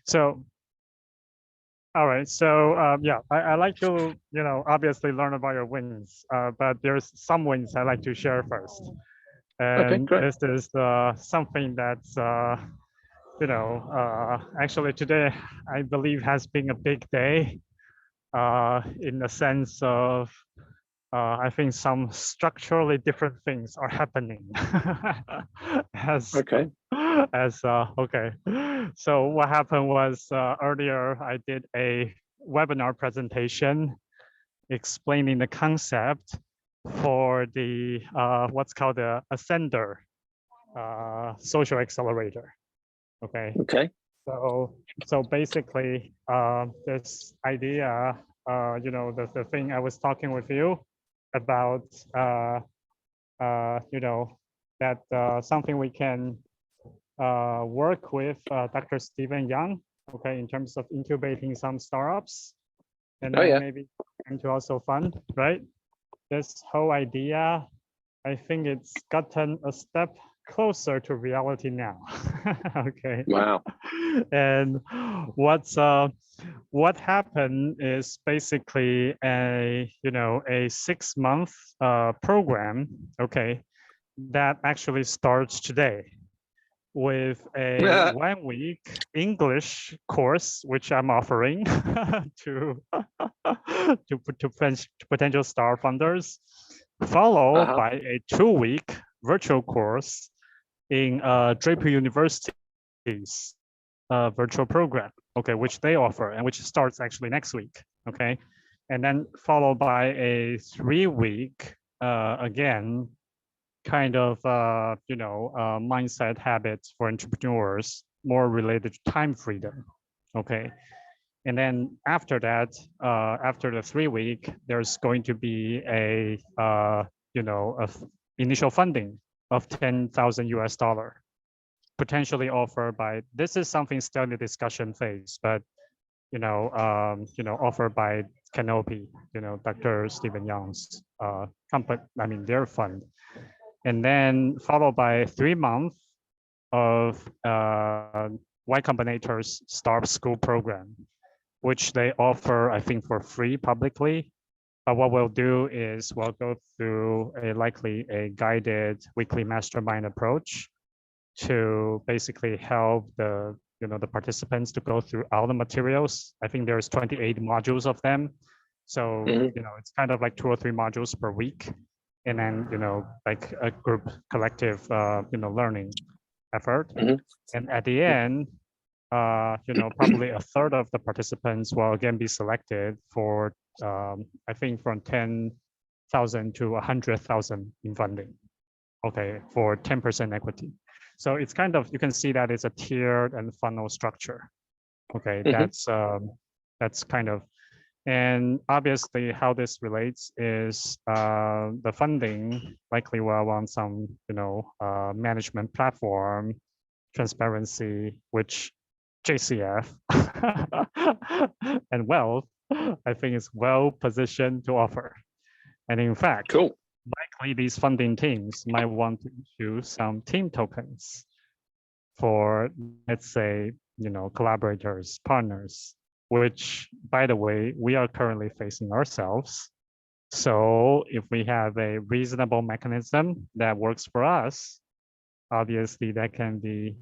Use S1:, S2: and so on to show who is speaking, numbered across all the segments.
S1: So, all right. So, yeah, I like to, obviously learn about your wins, but there's some wins I like to share first.
S2: Okay,
S1: And
S2: great.
S1: this is something that's, actually today, I believe has been a big day in the sense of, I think some structurally different things are happening as
S2: Okay.
S1: okay. So what happened was earlier I did a webinar presentation explaining the concept for the what's called the Ascender social accelerator. Okay.
S2: Okay.
S1: So basically this idea, the thing I was talking with you about, that something we can work with Dr. Stephen Young, okay, in terms of incubating some startups, and
S2: Oh
S1: then
S2: yeah.
S1: maybe to also fund, right? This whole idea, I think it's gotten a step closer to reality now. Okay.
S2: Wow.
S1: And what happened is basically a 6-month program, okay, that actually starts today with a 1-week English course, which I'm offering to potential star funders, followed by a 2-week virtual course in Draper University's virtual program, okay, which they offer and which starts actually next week, okay, and then followed by a 3-week again kind of mindset habits for entrepreneurs more related to time freedom, okay. And then after that, after the 3-week, there's going to be a initial funding of $10,000 potentially offered by, this is something still in the discussion phase, but offered by Canopy, Dr. Stephen Young's company, I mean their fund. And then followed by 3 months of Y Combinator's Startup School program, which they offer, I think, for free publicly. But what we'll do is we'll go through likely a guided weekly mastermind approach to basically help the participants to go through all the materials. I think there's 28 modules of them. So, it's kind of like 2 or 3 modules per week. And then, like a group collective, learning effort. And at the end, probably a third of the participants will again be selected for, I think from 10,000 to 100,000 in funding, okay, for 10% equity. So it's kind of, you can see that it's a tiered and funnel structure. Okay, that's kind of, and obviously how this relates is the funding likely will want some, management platform, transparency, which JCF and Wealth, I think is well positioned to offer. And in fact,
S2: cool.
S1: Likely these funding teams might want to issue some team tokens for, let's say, collaborators, partners, which, by the way, we are currently facing ourselves. So if we have a reasonable mechanism that works for us, obviously that can be,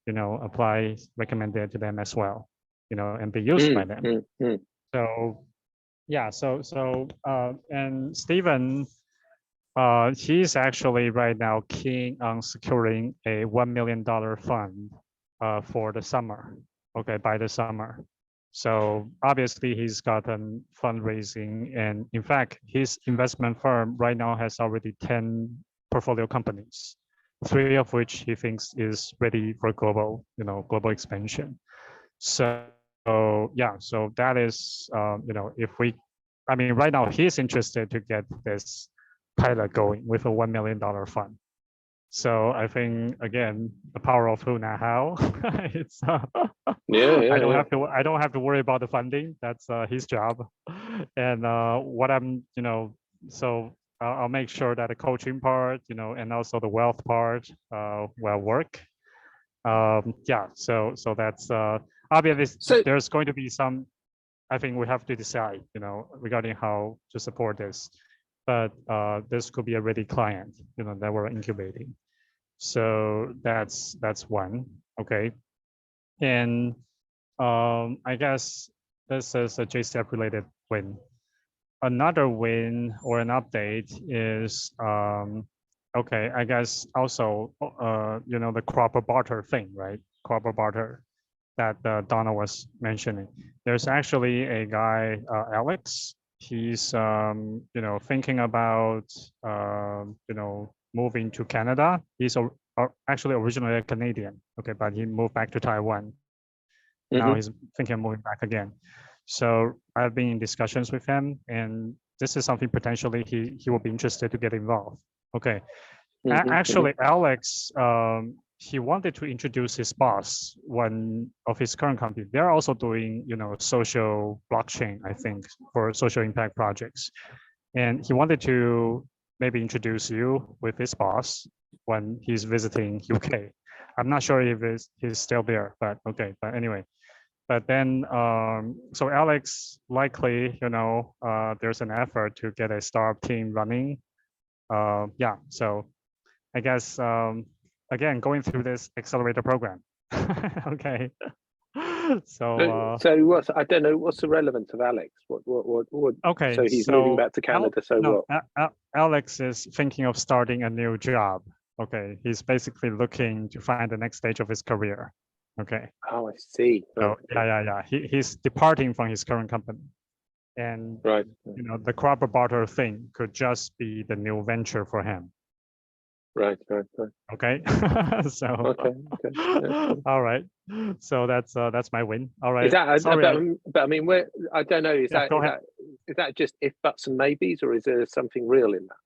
S1: applied, recommended to them as well, and be used by them. So yeah, and Stephen, he's actually right now keen on securing a $1 million fund for the summer, okay, by the summer. So obviously he's gotten fundraising, and in fact, his investment firm right now has already 10 portfolio companies, 3 of which he thinks is ready for global expansion. So yeah, so that is, if we, I mean, right now he's interested to get this pilot going with a $1 million fund. So I think again, the power of who, not how. It's I don't have to worry about the funding. That's his job. And what I'm, so I'll make sure that the coaching part, and also the wealth part will work. Yeah. So that's Obviously,
S2: So
S1: there's going to be some, I think we have to decide, regarding how to support this. But this could be a ready client, that we're incubating. So that's one, okay. And I guess this is a JCF related win. Another win or an update is, okay, I guess also, the crop barter thing, right? Crop barter that Donna was mentioning. There's actually a guy, Alex. He's, thinking about, moving to Canada. He's actually originally a Canadian, okay, but he moved back to Taiwan. Now he's thinking of moving back again. So I've been in discussions with him, and this is something potentially he will be interested to get involved. Okay. Actually, Alex, he wanted to introduce his boss, one of his current company. They're also doing, social blockchain, I think, for social impact projects. And he wanted to maybe introduce you with his boss when he's visiting UK. I'm not sure if he's still there, but okay. But anyway, but then, so Alex likely, there's an effort to get a startup team running. Yeah, so I guess, again, going through this accelerator program. Okay. So
S2: I don't know, what's the relevance of Alex? What
S1: okay,
S2: so he's moving back to Canada,
S1: Alex is thinking of starting a new job. Okay, he's basically looking to find the next stage of his career. Okay.
S2: Oh, I see.
S1: So yeah. He's departing from his current company. And
S2: right.
S1: The crop barter thing could just be the new venture for him.
S2: Right.
S1: Okay. So
S2: okay. Yeah.
S1: All right. So that's my win. All right.
S2: Is that
S1: sorry,
S2: but I mean, where I don't know, is that just if buts and maybes, or is there something real in
S1: that?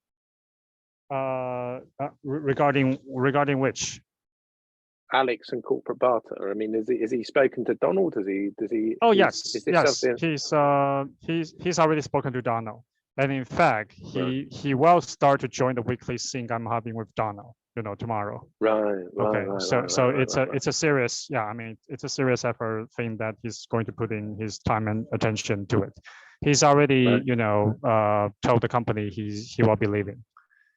S1: Regarding which?
S2: Alex and corporate barter. I mean, is he spoken to Donald? Does he?
S1: Oh yes,
S2: is this
S1: yes.
S2: something?
S1: He's already spoken to Donald, and in fact, he will start to join the weekly sync I'm having with Donald. Tomorrow.
S2: Right.
S1: Okay. So it's a serious, yeah. I mean, it's a serious effort thing that he's going to put in his time and attention to it. He's already, told the company he will be leaving.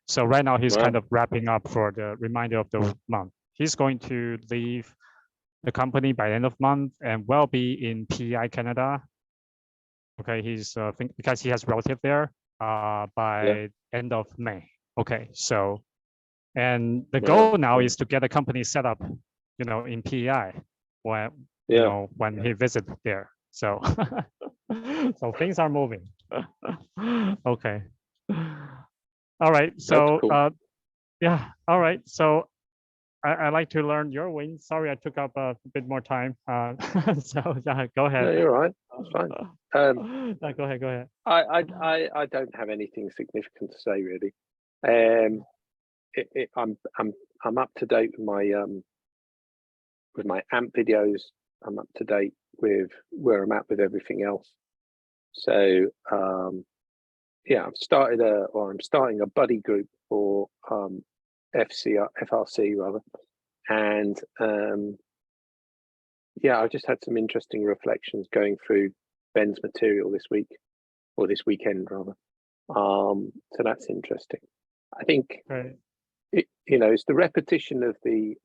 S1: So right now he's kind of wrapping up for the remainder of the month. He's going to leave the company by the end of month and will be in PEI Canada. Okay, he's because he has relative there by end of May. Okay, so and the goal now is to get a company set up, in PEI when when he visits there. So so things are moving. Okay. All right. So cool. Yeah. All right. So I like to learn your win. Sorry, I took up a bit more time. So yeah, go ahead.
S2: No, you're right. That's fine.
S1: No, go ahead.
S2: I don't have anything significant to say really. I'm up to date with my AMP videos. I'm up to date with where I'm at with everything else. So yeah, I'm starting a buddy group for FRC rather, and yeah, I just had some interesting reflections going through Ben's material this week, or this weekend rather. So that's interesting. I think it's the repetition of the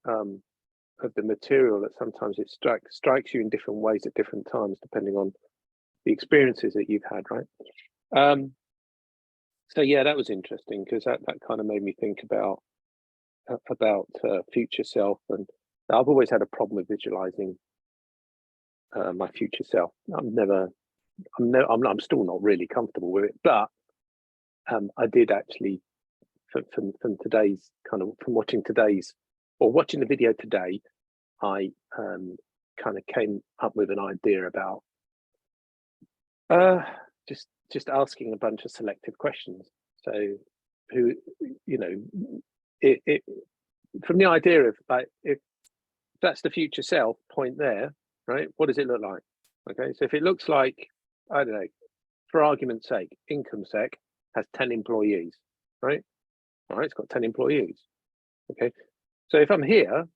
S2: material that sometimes it strikes you in different ways at different times, depending on the experiences that you've had, right? So yeah, that was interesting because that kind of made me think about future self, and I've always had a problem with visualizing my future self. I'm still not really comfortable with it, but I did actually from today's from watching the video today, I kind of came up with an idea about just asking a bunch of selective questions. So who, it from the idea of like, if that's the future self point there, right? What does it look like? Okay, so if it looks like, I don't know, for argument's sake, Income Sec has 10 employees, right? All right, it's got 10 employees. Okay, so if I'm here,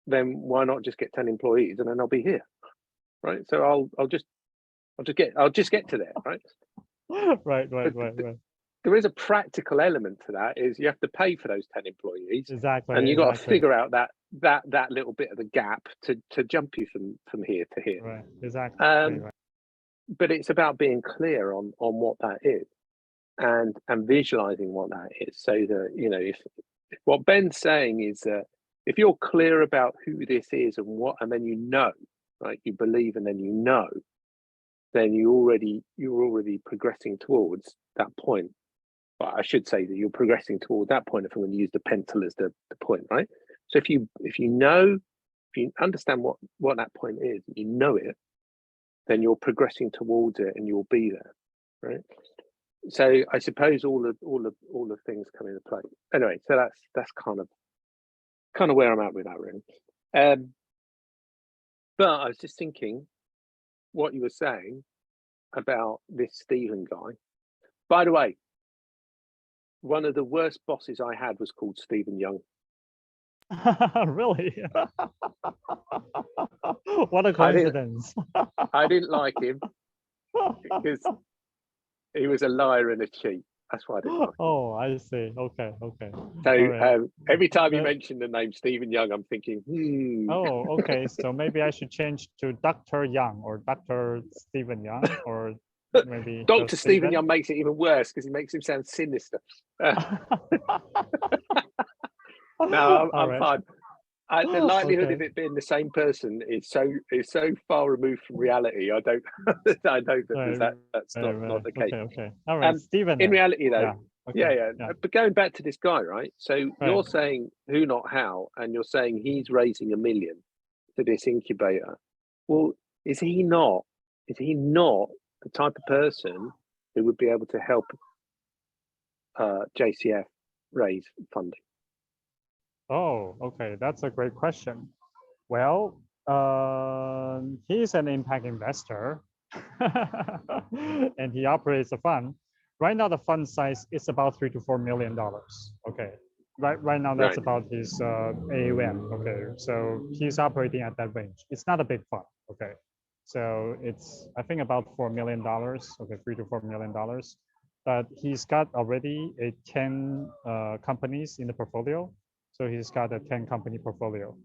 S2: then why not just get 10 employees and then I'll be here, right? So I'll just get to there, right?
S1: Right.
S2: There is a practical element to that. Is you have to pay for those 10 employees,
S1: Exactly.
S2: and you got to figure out that little bit of the gap to jump you from here to here.
S1: Right. Exactly. Right.
S2: But it's about being clear on what that is, and visualizing what that is, so that if what Ben's saying is that if you're clear about who this is and then right, you believe and then then you're already progressing towards that point. But I should say that you're progressing toward that point if I'm going to use the pencil as the point, right? So if you understand what that point is, it, then you're progressing towards it and you'll be there, right? So I suppose all the things come into play. Anyway, so that's kind of where I'm at with that, really. But I was just thinking what you were saying about this Stephen guy. By the way, one of the worst bosses I had was called Stephen Young.
S1: Really? What a coincidence.
S2: I didn't like him because he was a liar and a cheat. That's why I didn't like him.
S1: Oh, I see. Okay.
S2: So
S1: right.
S2: every time you mention the name Stephen Young, I'm thinking,
S1: Oh, okay. So maybe I should change to Dr. Young or Dr. Stephen Young, or maybe
S2: Dr. Stephen Young makes it even worse because he makes him sound sinister. No, I'm fine. The likelihood of it being the same person is so far removed from reality. I don't think that's not the case.
S1: Okay. All right, Stephen.
S2: In reality, though, yeah. But going back to this guy, right? So you're saying who, not how, and you're saying he's raising $1 million to this incubator. Well, is he not the type of person who would be able to help JCF raise funding?
S1: Oh, okay. That's a great question. Well, he's an impact investor and he operates a fund. Right now, the fund size is about $3 to $4 million. Okay. Right now, that's about his AUM. Okay. So he's operating at that range. It's not a big fund. Okay. So it's, I think, about $4 million. Okay. $3 to $4 million. But he's got already 10 companies in the portfolio. So he's got a 10 company portfolio,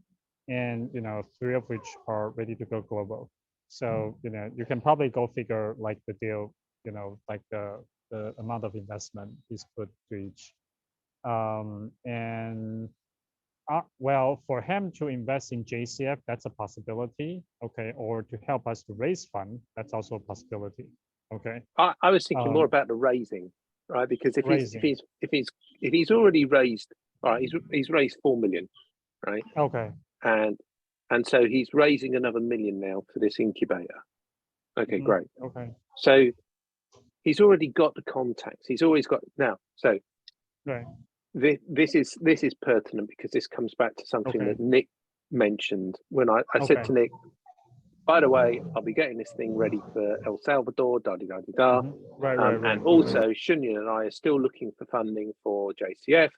S1: and 3 of which are ready to go global. So you can probably go figure like the deal, like the amount of investment he's put to each. Well, for him to invest in JCF, that's a possibility. Okay, or to help us to raise fund, that's also a possibility. Okay.
S2: I was thinking more about the raising, right? Because if he's already raised. All right, he's raised 4 million, right?
S1: Okay.
S2: And so he's raising another $1 million now for this incubator. Okay, great.
S1: Okay.
S2: So he's already got the contacts. He's always got now. So this is pertinent because this comes back to something that Nick mentioned when I said to Nick, by the way, I'll be getting this thing ready for El Salvador, and also Shunyun and I are still looking for funding for JCF.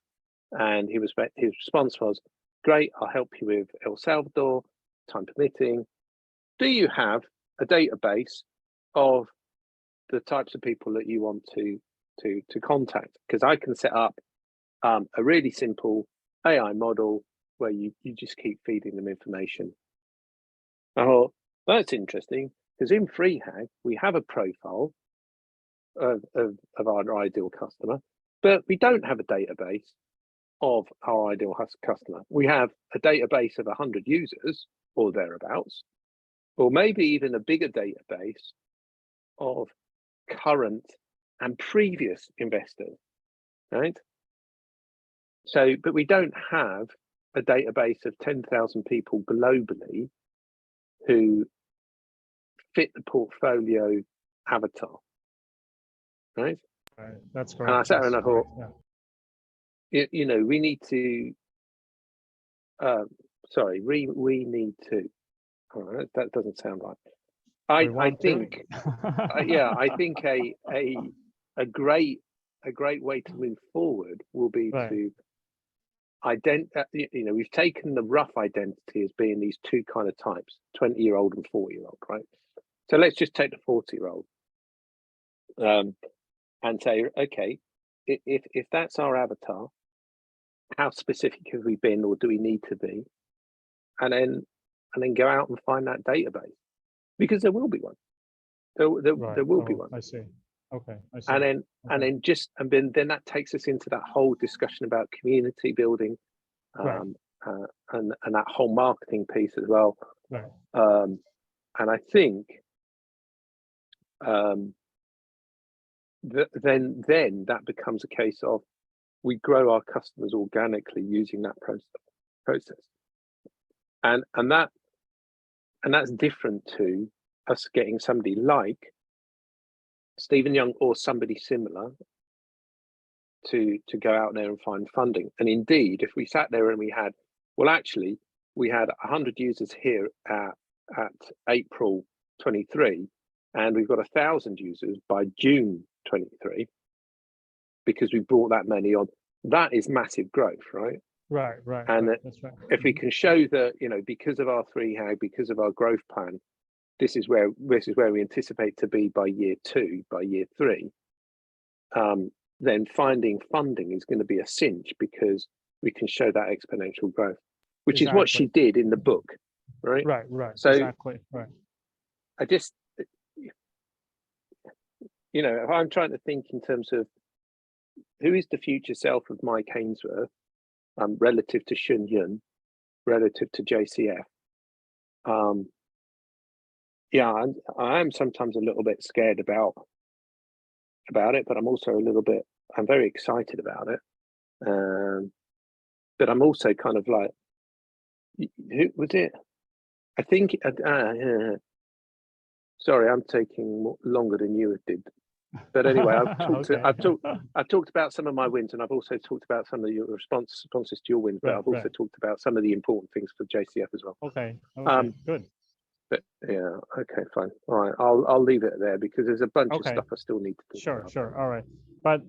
S2: And his response was, great, I'll help you with El Salvador, time permitting. Do you have a database of the types of people that you want to contact? Because I can set up a really simple AI model where you just keep feeding them information. I thought, that's interesting, because in FreeHag, we have a profile of our ideal customer, but we don't have a database of our ideal customer. We have a database of 100 users or thereabouts, or maybe even a bigger database of current and previous investors, right? So, but we don't have a database of 10,000 people globally who fit the portfolio avatar, right?
S1: Right. That's correct.
S2: And I sat there and I thought, we need to, we need to, that doesn't sound right. I think I think a great way to move forward will be to we've taken the rough identity as being these two kind of types, 20-year-old and 40-year-old, right? So let's just take the 40-year-old and say, okay, if that's our avatar, how specific have we been, or do we need to be? And then go out and find that database, because there will be one. There will be one.
S1: I see. Okay, I see.
S2: And then that takes us into that whole discussion about community building, and that whole marketing piece as well.
S1: Right.
S2: And I think then that becomes a case of we grow our customers organically using that process, and that's different to us getting somebody like Stephen Young or somebody similar to go out there and find funding. And indeed, if we sat there and we had 100 users here at April 23, and we've got 1,000 users by June 23, because we brought that many on, that is massive growth, right?
S1: Right.
S2: And
S1: that's right.
S2: If we can show that, because of our 3HAG, because of our growth plan, this is where we anticipate to be by year 2, by year 3, then finding funding is going to be a cinch, because we can show that exponential growth, which is what she did in the book, right?
S1: Right.
S2: So
S1: exactly. Right.
S2: I just, if I'm trying to think in terms of who is the future self of Mike Ainsworth, relative to Shun Yun, relative to JCF, I am sometimes a little bit scared about it, but I'm very excited about it. But I'm also kind of like, who was it? I think, sorry, I'm taking longer than you did. But anyway, I've talked about some of my wins, and I've also talked about some of your responses to your wins, but I've also talked about some of the important things for JCF as well.
S1: Okay, good.
S2: But yeah, okay, fine. All right, I'll leave it there, because there's a bunch of stuff I still need to think about.
S1: Sure. All right, but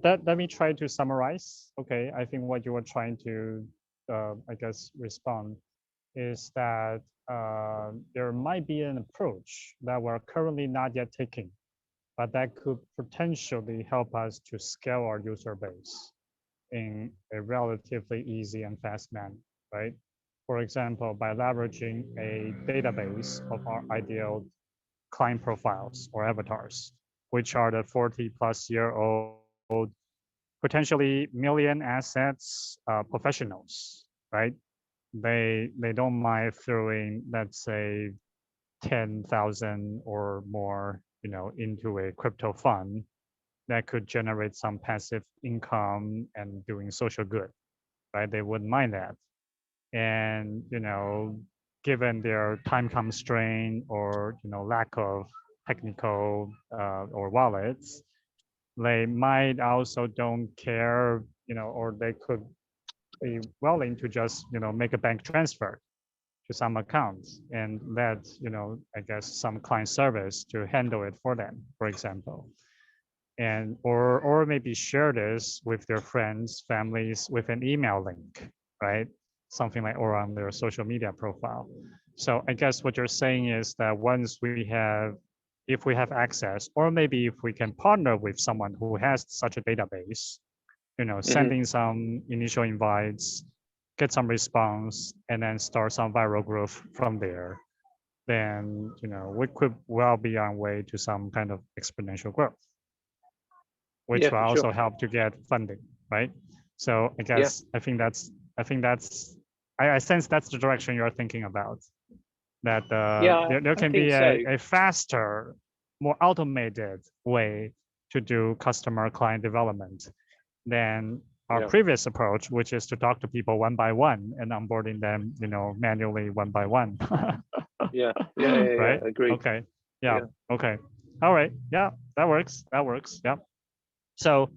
S1: let me try to summarize. Okay, I think what you were trying to, I guess, respond is that there might be an approach that we're currently not yet taking, but that could potentially help us to scale our user base in a relatively easy and fast manner, right? For example, by leveraging a database of our ideal client profiles or avatars, which are the 40-plus-year-old, potentially million assets professionals, right? They don't mind throwing, let's say, 10,000 or more, into a crypto fund that could generate some passive income and doing social good, right? They wouldn't mind that. And, given their time constraint or, lack of technical or wallets, they might also don't care, or they could be willing to just, make a bank transfer to some accounts and let, I guess, some client service to handle it for them, for example. And or maybe share this with their friends, families with an email link, right? Something like, or on their social media profile. So I guess what you're saying is that if we have access, or maybe if we can partner with someone who has such a database, sending some initial invites, get some response, and then start some viral growth from there, then, we could well be on way to some kind of exponential growth, which will also help to get funding, right? So I guess I sense that's the direction you're thinking about. That there can be a faster, more automated way to do customer client development than our previous approach, which is to talk to people one by one and onboarding them, manually one by one. Right?
S2: Agreed.
S1: Okay. Yeah. Okay. All right. Yeah, that works. Yeah. So,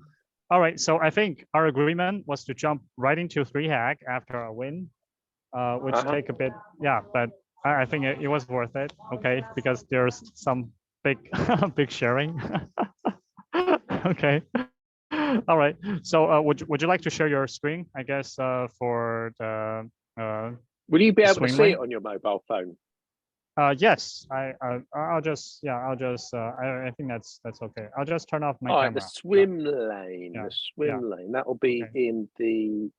S1: all right. So I think our agreement was to jump right into 3HAG after our win, which take a bit. Yeah, but I think it was worth it. Okay, because there's some big sharing. Okay. All right. So would you like to share your screen, I guess, for the
S2: Will you be able to
S1: swing
S2: see
S1: lane?
S2: it on your mobile phone?
S1: Yes, I'll just, yeah, I'll just, I think that's okay. I'll just turn off my
S2: All right,
S1: camera.
S2: the swim lane,
S1: Yeah,
S2: the swim lane, that will be
S1: okay.
S2: in the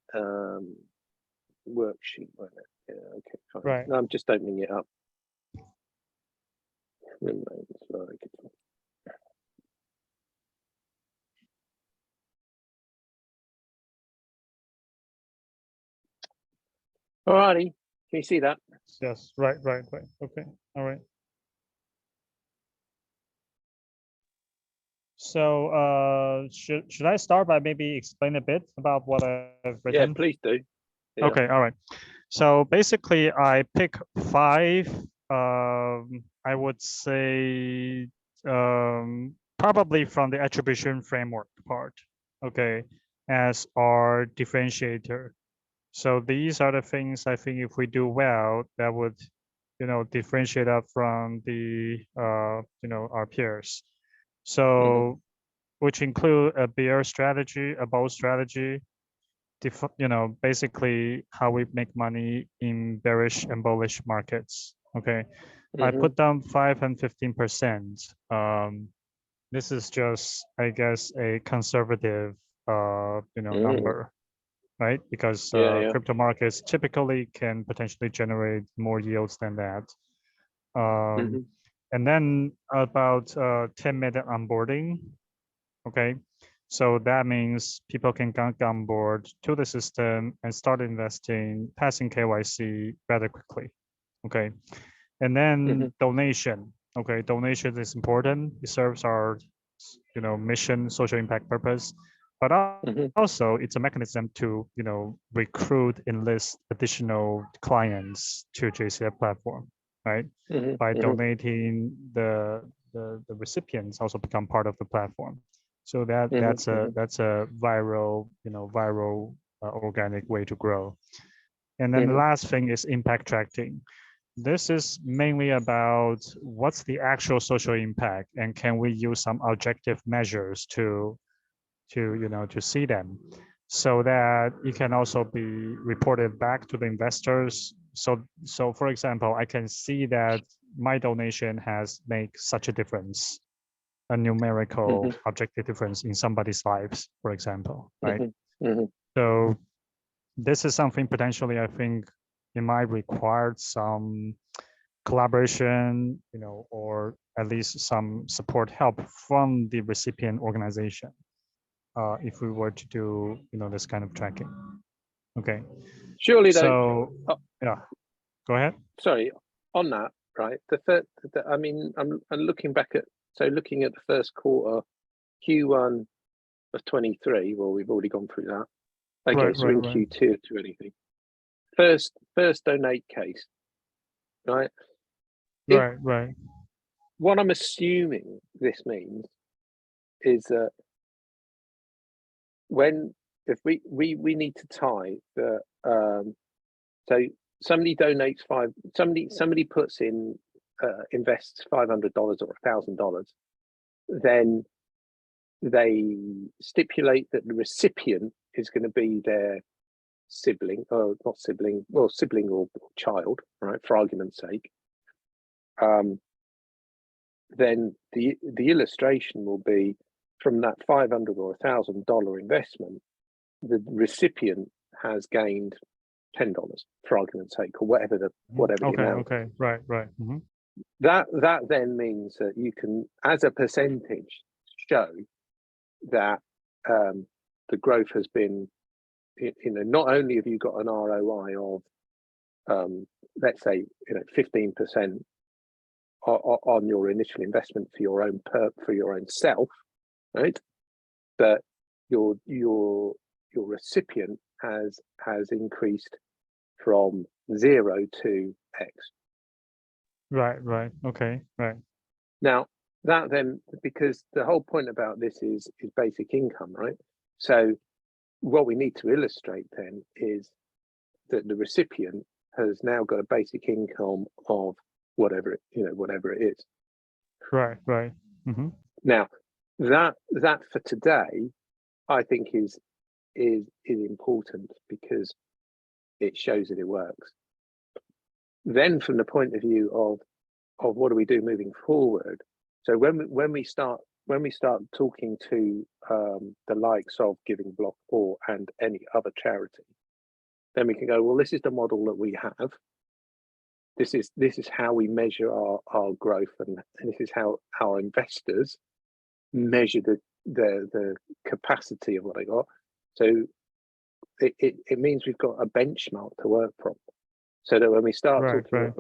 S2: worksheet, won't it? Yeah, okay, fine.
S1: Right.
S2: No, I'm just opening it up. Swim lane, like all righty, can you see that?
S1: Yes, right. Okay, all right. So should I start by maybe explain a bit about what I've written?
S2: Yeah, please do. Yeah.
S1: Okay, all right. So basically, I pick 5. I would say probably from the attribution framework part. Okay, as our differentiator. So these are the things I think if we do well, that would, differentiate us from the, our peers. So, which include a bear strategy, a bull strategy, basically how we make money in bearish and bullish markets. Okay, I put down 5 and 15%. This is just, I guess, a conservative, number, right? Because crypto markets typically can potentially generate more yields than that. And then about 10-minute onboarding. Okay, so that means people can get on board to the system and start investing, passing KYC rather quickly. Okay, and then donation. Okay, donation is important. It serves our, mission, social impact purpose, but also it's a mechanism to, recruit, enlist additional clients to JCF platform, right? By donating, the recipients also become part of the platform. So that's a viral, organic way to grow. And then the last thing is impact tracking. This is mainly about what's the actual social impact, and can we use some objective measures to see them, so that it can also be reported back to the investors. So for example, I can see that my donation has made such a difference, a numerical objective difference in somebody's lives, for example, right? So this is something potentially I think it might require some collaboration, or at least some support help from the recipient organization, if we were to do, this kind of tracking. Okay.
S2: Surely,
S1: so yeah, go ahead.
S2: Sorry, on that, right? I mean, I'm looking back at, looking at the first quarter, Q1 of 23. Well, we've already gone through that. Okay, so in Q2 to anything. First donate case, right?
S1: Right.
S2: What I'm assuming this means is that if we need to tie the so somebody donates somebody puts in invests $500 or $1,000, then they stipulate that the recipient is going to be their sibling, or not sibling, well, sibling or child, right, for argument's sake. Then the illustration will be, from that $500 or $1,000 investment, the recipient has gained $10, for argument's sake, or whatever the amount.
S1: Okay, right.
S2: That then means that you can, as a percentage, show that the growth has been, not only have you got an ROI of, let's say, 15% on your initial investment for your own self, right? But your recipient has increased from 0 to X.
S1: Right. Okay. Right.
S2: Now that then, because the whole point about this is basic income, right? So what we need to illustrate then is that the recipient has now got a basic income of whatever it is.
S1: Right.
S2: Now that for today I think is important because it shows that it works. Then from the point of view of what do we do moving forward, so when we start talking to the likes of Giving Block or and any other charity, then we can go, well, this is the model that we have. This is how we measure our growth, and this is how our investors measure the capacity of what they got. So it means we've got a benchmark to work from, so that when we start talking,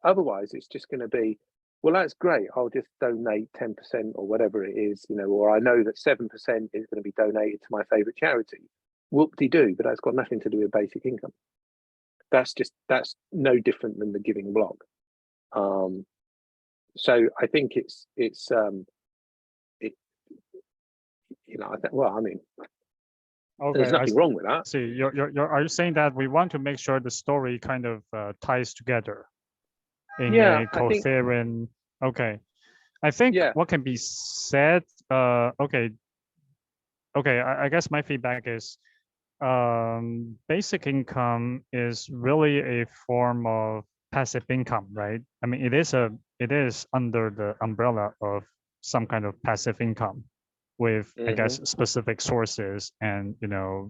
S2: otherwise it's just going to be, well, that's great, I'll just donate 10% or whatever it is, or I know that 7% is going to be donated to my favorite charity. Whoop-de-doo, but that's got nothing to do with basic income. That's no different than the Giving Block. So I think it's well, I mean, okay, there's nothing wrong with that.
S1: See, are you saying that we want to make sure the story kind of ties together in a coherent? Okay, I think what can be said. Okay, I guess my feedback is, basic income is really a form of passive income, right? I mean, it is under the umbrella of some kind of passive income with, I guess, specific sources and,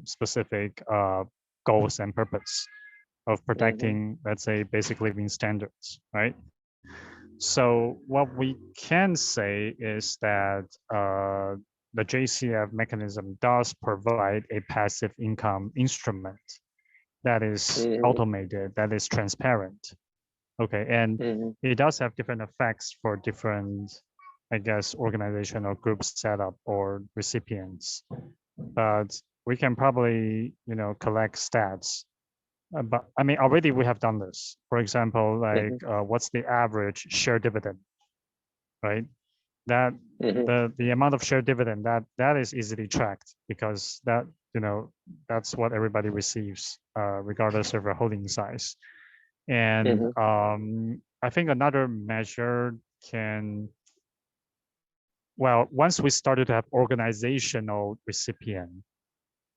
S1: specific goals and purpose of protecting, let's say, basic living standards, right? So what we can say is that the JCF mechanism does provide a passive income instrument that is automated, that is transparent. Okay, and it does have different effects for different, I guess, organization or group setup or recipients. But we can probably, collect stats. But I mean, already we have done this. For example, like what's the average share dividend, right? That the amount of share dividend that is easily tracked, because that that's what everybody receives regardless of their holding size. And I think another measure can, well, once we started to have organizational recipient,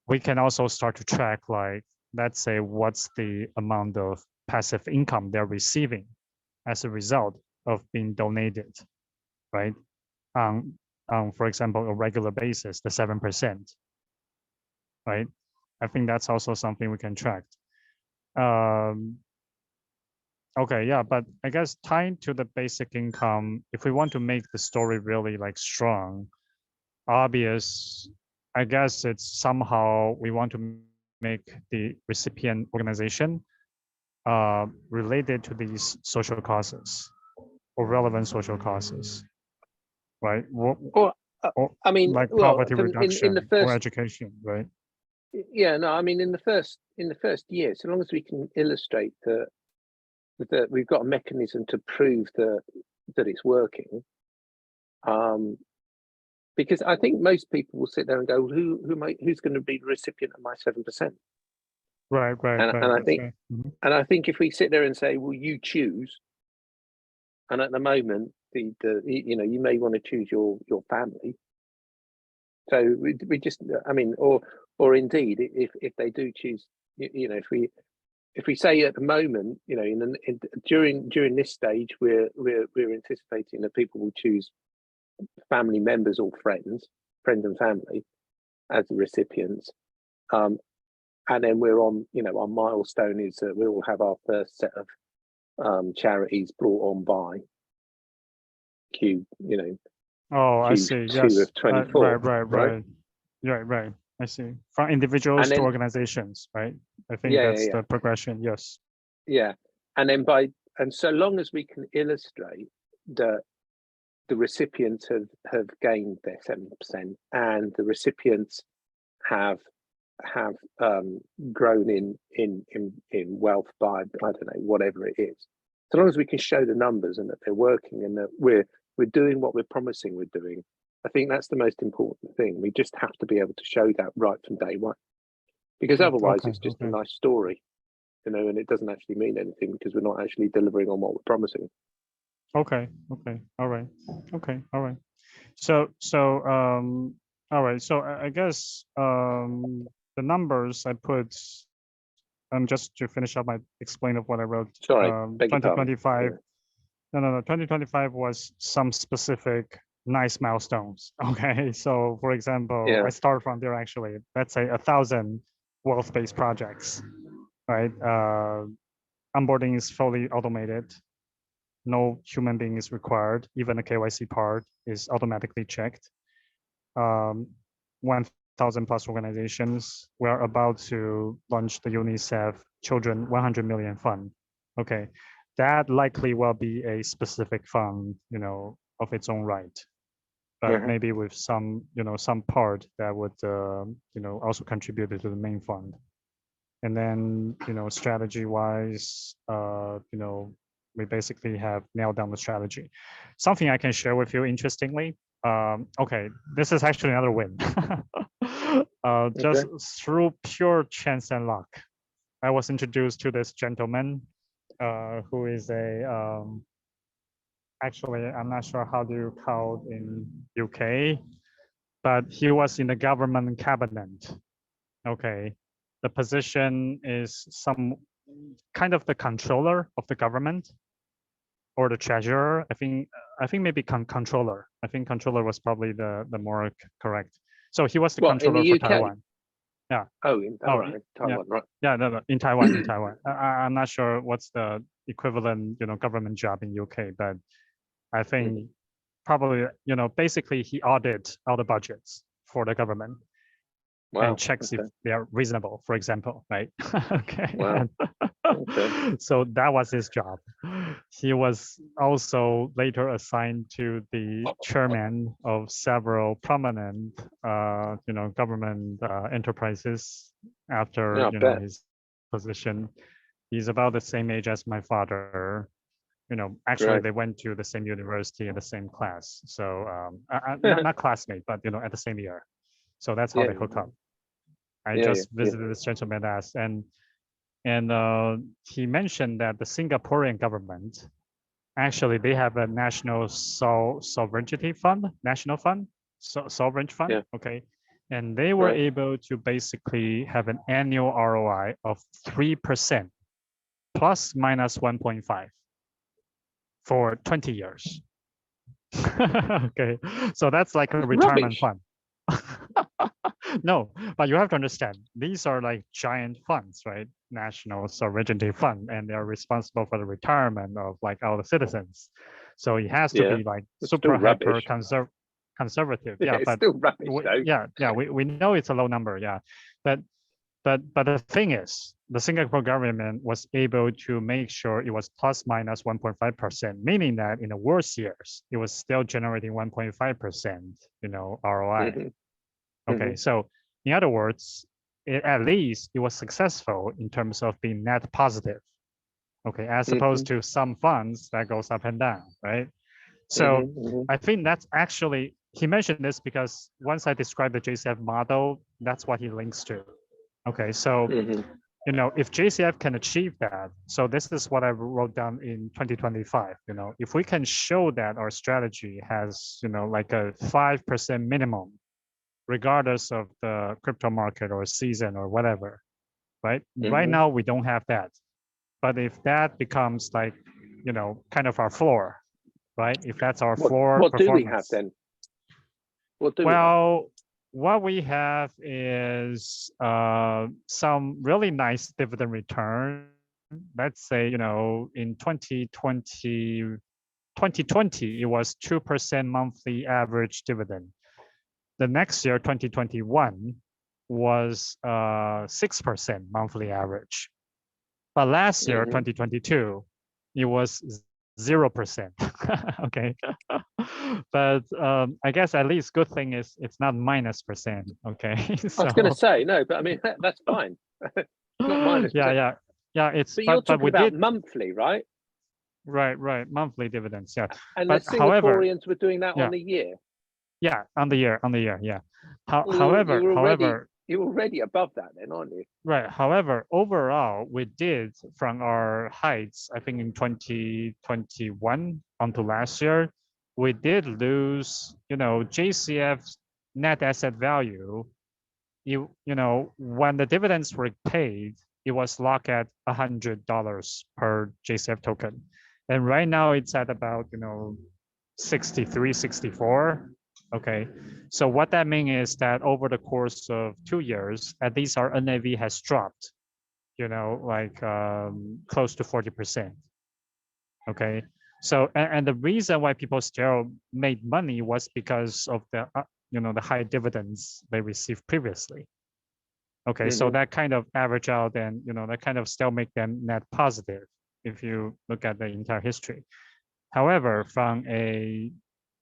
S1: we can also start to track, like, let's say, what's the amount of passive income they're receiving as a result of being donated, right? For example, a regular basis, the 7%, right? I think that's also something we can track. Okay, yeah, but I guess tying to the basic income, if we want to make the story really like strong, obvious, I guess it's somehow we want to make the recipient organization related to these social causes or relevant social causes, right?
S2: I mean,
S1: like poverty reduction or education, right?
S2: Yeah, no, I mean, in the first year, so long as we can illustrate that we've got a mechanism to prove that it's working, because I think most people will sit there and go, who's going to be the recipient of my 7%?
S1: Right.
S2: And I think if we sit there and say, well, you choose, and at the moment, you may want to choose your family. So we just, I mean, or indeed, if they do choose, if we say at the moment, during this stage, we're anticipating that people will choose family members or friends and family as the recipients, and then we're on, our milestone is that we will have our first set of charities brought on by Q.
S1: Oh, I see. Yes.
S2: Of 24.
S1: Right. I see. From individuals to organizations, right? I think that's the progression. Yes.
S2: Yeah, and then so long as we can illustrate that the recipients have gained their 7% and the recipients have grown in wealth by, I don't know, whatever it is. So long as we can show the numbers and that they're working and that we're doing what we're promising we're doing, I think that's the most important thing. We just have to be able to show that right from day one, because otherwise it's just a nice story, and it doesn't actually mean anything because we're not actually delivering on what we're promising.
S1: Okay. All right. So All right, so I guess the numbers I put, just to finish up, I explain of what I wrote.
S2: Sorry, beg your pardon.
S1: 2025.
S2: Yeah.
S1: No. 2025 was some specific nice milestones. Okay, so for example,
S2: Yeah.
S1: I start from there actually. Let's say 1,000 wealth-based projects, right? Onboarding is fully automated. No human being is required. Even the KYC part is automatically checked. 1,000 plus organizations. We're about to launch the UNICEF Children 100 Million Fund. Okay, that likely will be a specific fund, of its own right, but maybe with some, some part that would, also contribute to the main fund. And then, strategy wise, we basically have nailed down the strategy. Something I can share with you interestingly. Okay, this is actually another win. Just through pure chance and luck, I was introduced to this gentleman who is actually, I'm not sure how do you call it in UK, but he was in the government cabinet. Okay, the position is some kind of the controller of the government or the treasurer. I think maybe controller. I think controller was probably the more correct. So he was the controller for Taiwan. Yeah.
S2: Oh, in Taiwan,
S1: Taiwan,
S2: right?
S1: Yeah, no, in Taiwan, in Taiwan. I'm not sure what's the equivalent, government job in UK, but I think probably, basically he audits all the budgets for the government. Wow. And checks if they are reasonable, for example, right? Okay.
S2: Wow.
S1: So that was his job. He was also later assigned to the chairman of several prominent, government enterprises after his position. He's about the same age as my father. Actually, they went to the same university in the same class. So not classmate, but at the same year. So that's how they hook up. I just visited this gentleman and he mentioned that the Singaporean government, actually they have a national sovereignty fund, national fund, sovereign fund, okay, and they were able to basically have an annual ROI of 3% plus minus 1.5 for 20 years. Okay, so that's like a retirement fund. No, but you have to understand, these are like giant funds, right? National sovereignty fund, and they're responsible for the retirement of like all the citizens. So it has to be like super hyper conservative. Yeah, but
S2: still rubbish,
S1: we know it's a low number. Yeah, but the thing is, the Singapore government was able to make sure it was plus minus 1.5%, meaning that in the worst years, it was still generating 1.5%, ROI. Okay, so in other words, at least it was successful in terms of being net positive. Okay, as opposed to some funds that goes up and down, right? So I think that's actually, he mentioned this because once I described the JCF model, that's what he links to. Okay, so if JCF can achieve that, so this is what I wrote down in 2025. If we can show that our strategy has, like a 5% minimum, regardless of the crypto market or season or whatever, right? Right now, we don't have that. But if that becomes like, kind of our floor, right? If that's our floor
S2: what
S1: performance.
S2: do we have then?
S1: What we have is some really nice dividend return. Let's say, in 2020, it was 2% monthly average dividend. The next year, 2021, was 6% monthly average. But last year, 2022, it was 0%. Okay. But I guess at least good thing is it's not -%. Okay.
S2: So, I was going to say, no, but I mean, that's fine. Not minus.
S1: Yeah. But
S2: you're talking about monthly, right?
S1: Right. Monthly dividends. Yeah.
S2: And the Singaporeans were doing that on the year.
S1: Yeah, on the year, yeah. However,
S2: you're already above that then, aren't you?
S1: Right. However, overall, we did from our heights, I think in 2021 onto last year, we did lose, JCF net asset value, you know, when the dividends were paid, it was locked at $100 per JCF token. And right now it's at about, you know, 63, 64. Okay. So what that means is that over the course of 2 years, at least our NAV has dropped, you know, like close to 40%. Okay. So, and the reason why people still made money was because of the, you know, the high dividends they received previously. Okay, so that kind of average out, and you know, that kind of still make them net positive if you look at the entire history. However, from a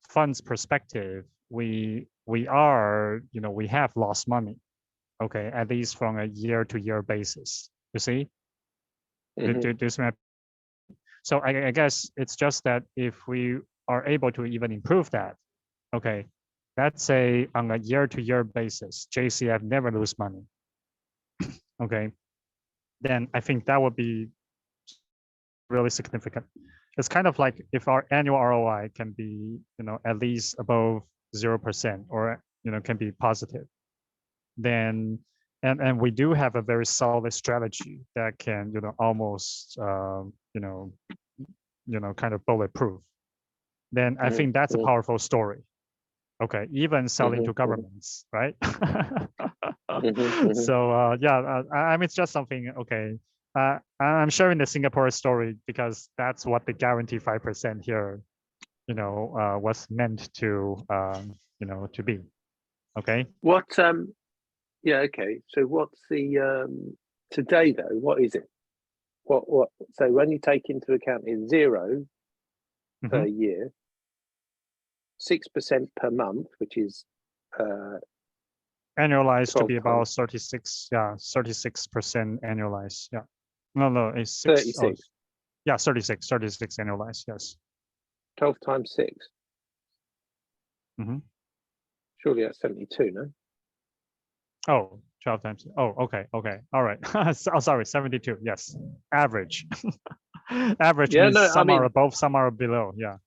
S1: funds perspective, we are, you know, we have lost money. Okay, at least from a year-to-year basis. You see, so I guess it's just that if we are able to even improve that, okay, let's say on a year-to-year basis, JCF never lose money. Okay, then I think that would be really significant. It's kind of like if our annual ROI can be, you know, at least above 0% or, you know, can be positive, then, and we do have a very solid strategy that can, you know, almost, you know, kind of bulletproof, then I think that's a powerful story. Okay, even selling to governments, right? So yeah, I mean, it's just something. Okay, I'm sharing the Singapore story because that's what the guarantee 5% here, you know, was meant to, you know, to be. Okay.
S2: What? Yeah. Okay. So what's the today though? What is it? What? So when you take into account is 0 per year, 6% per month, which is
S1: annualized to be about 36, yeah, 36% annualized. Yeah. No, it's
S2: 36.
S1: Oh, yeah, 36 annualized, yes.
S2: 12 times 6. Surely that's 72, no?
S1: Oh, 12 times. Oh, okay. All right. Oh, sorry, 72. Yes, average. Average means some are above, some are below. Yeah.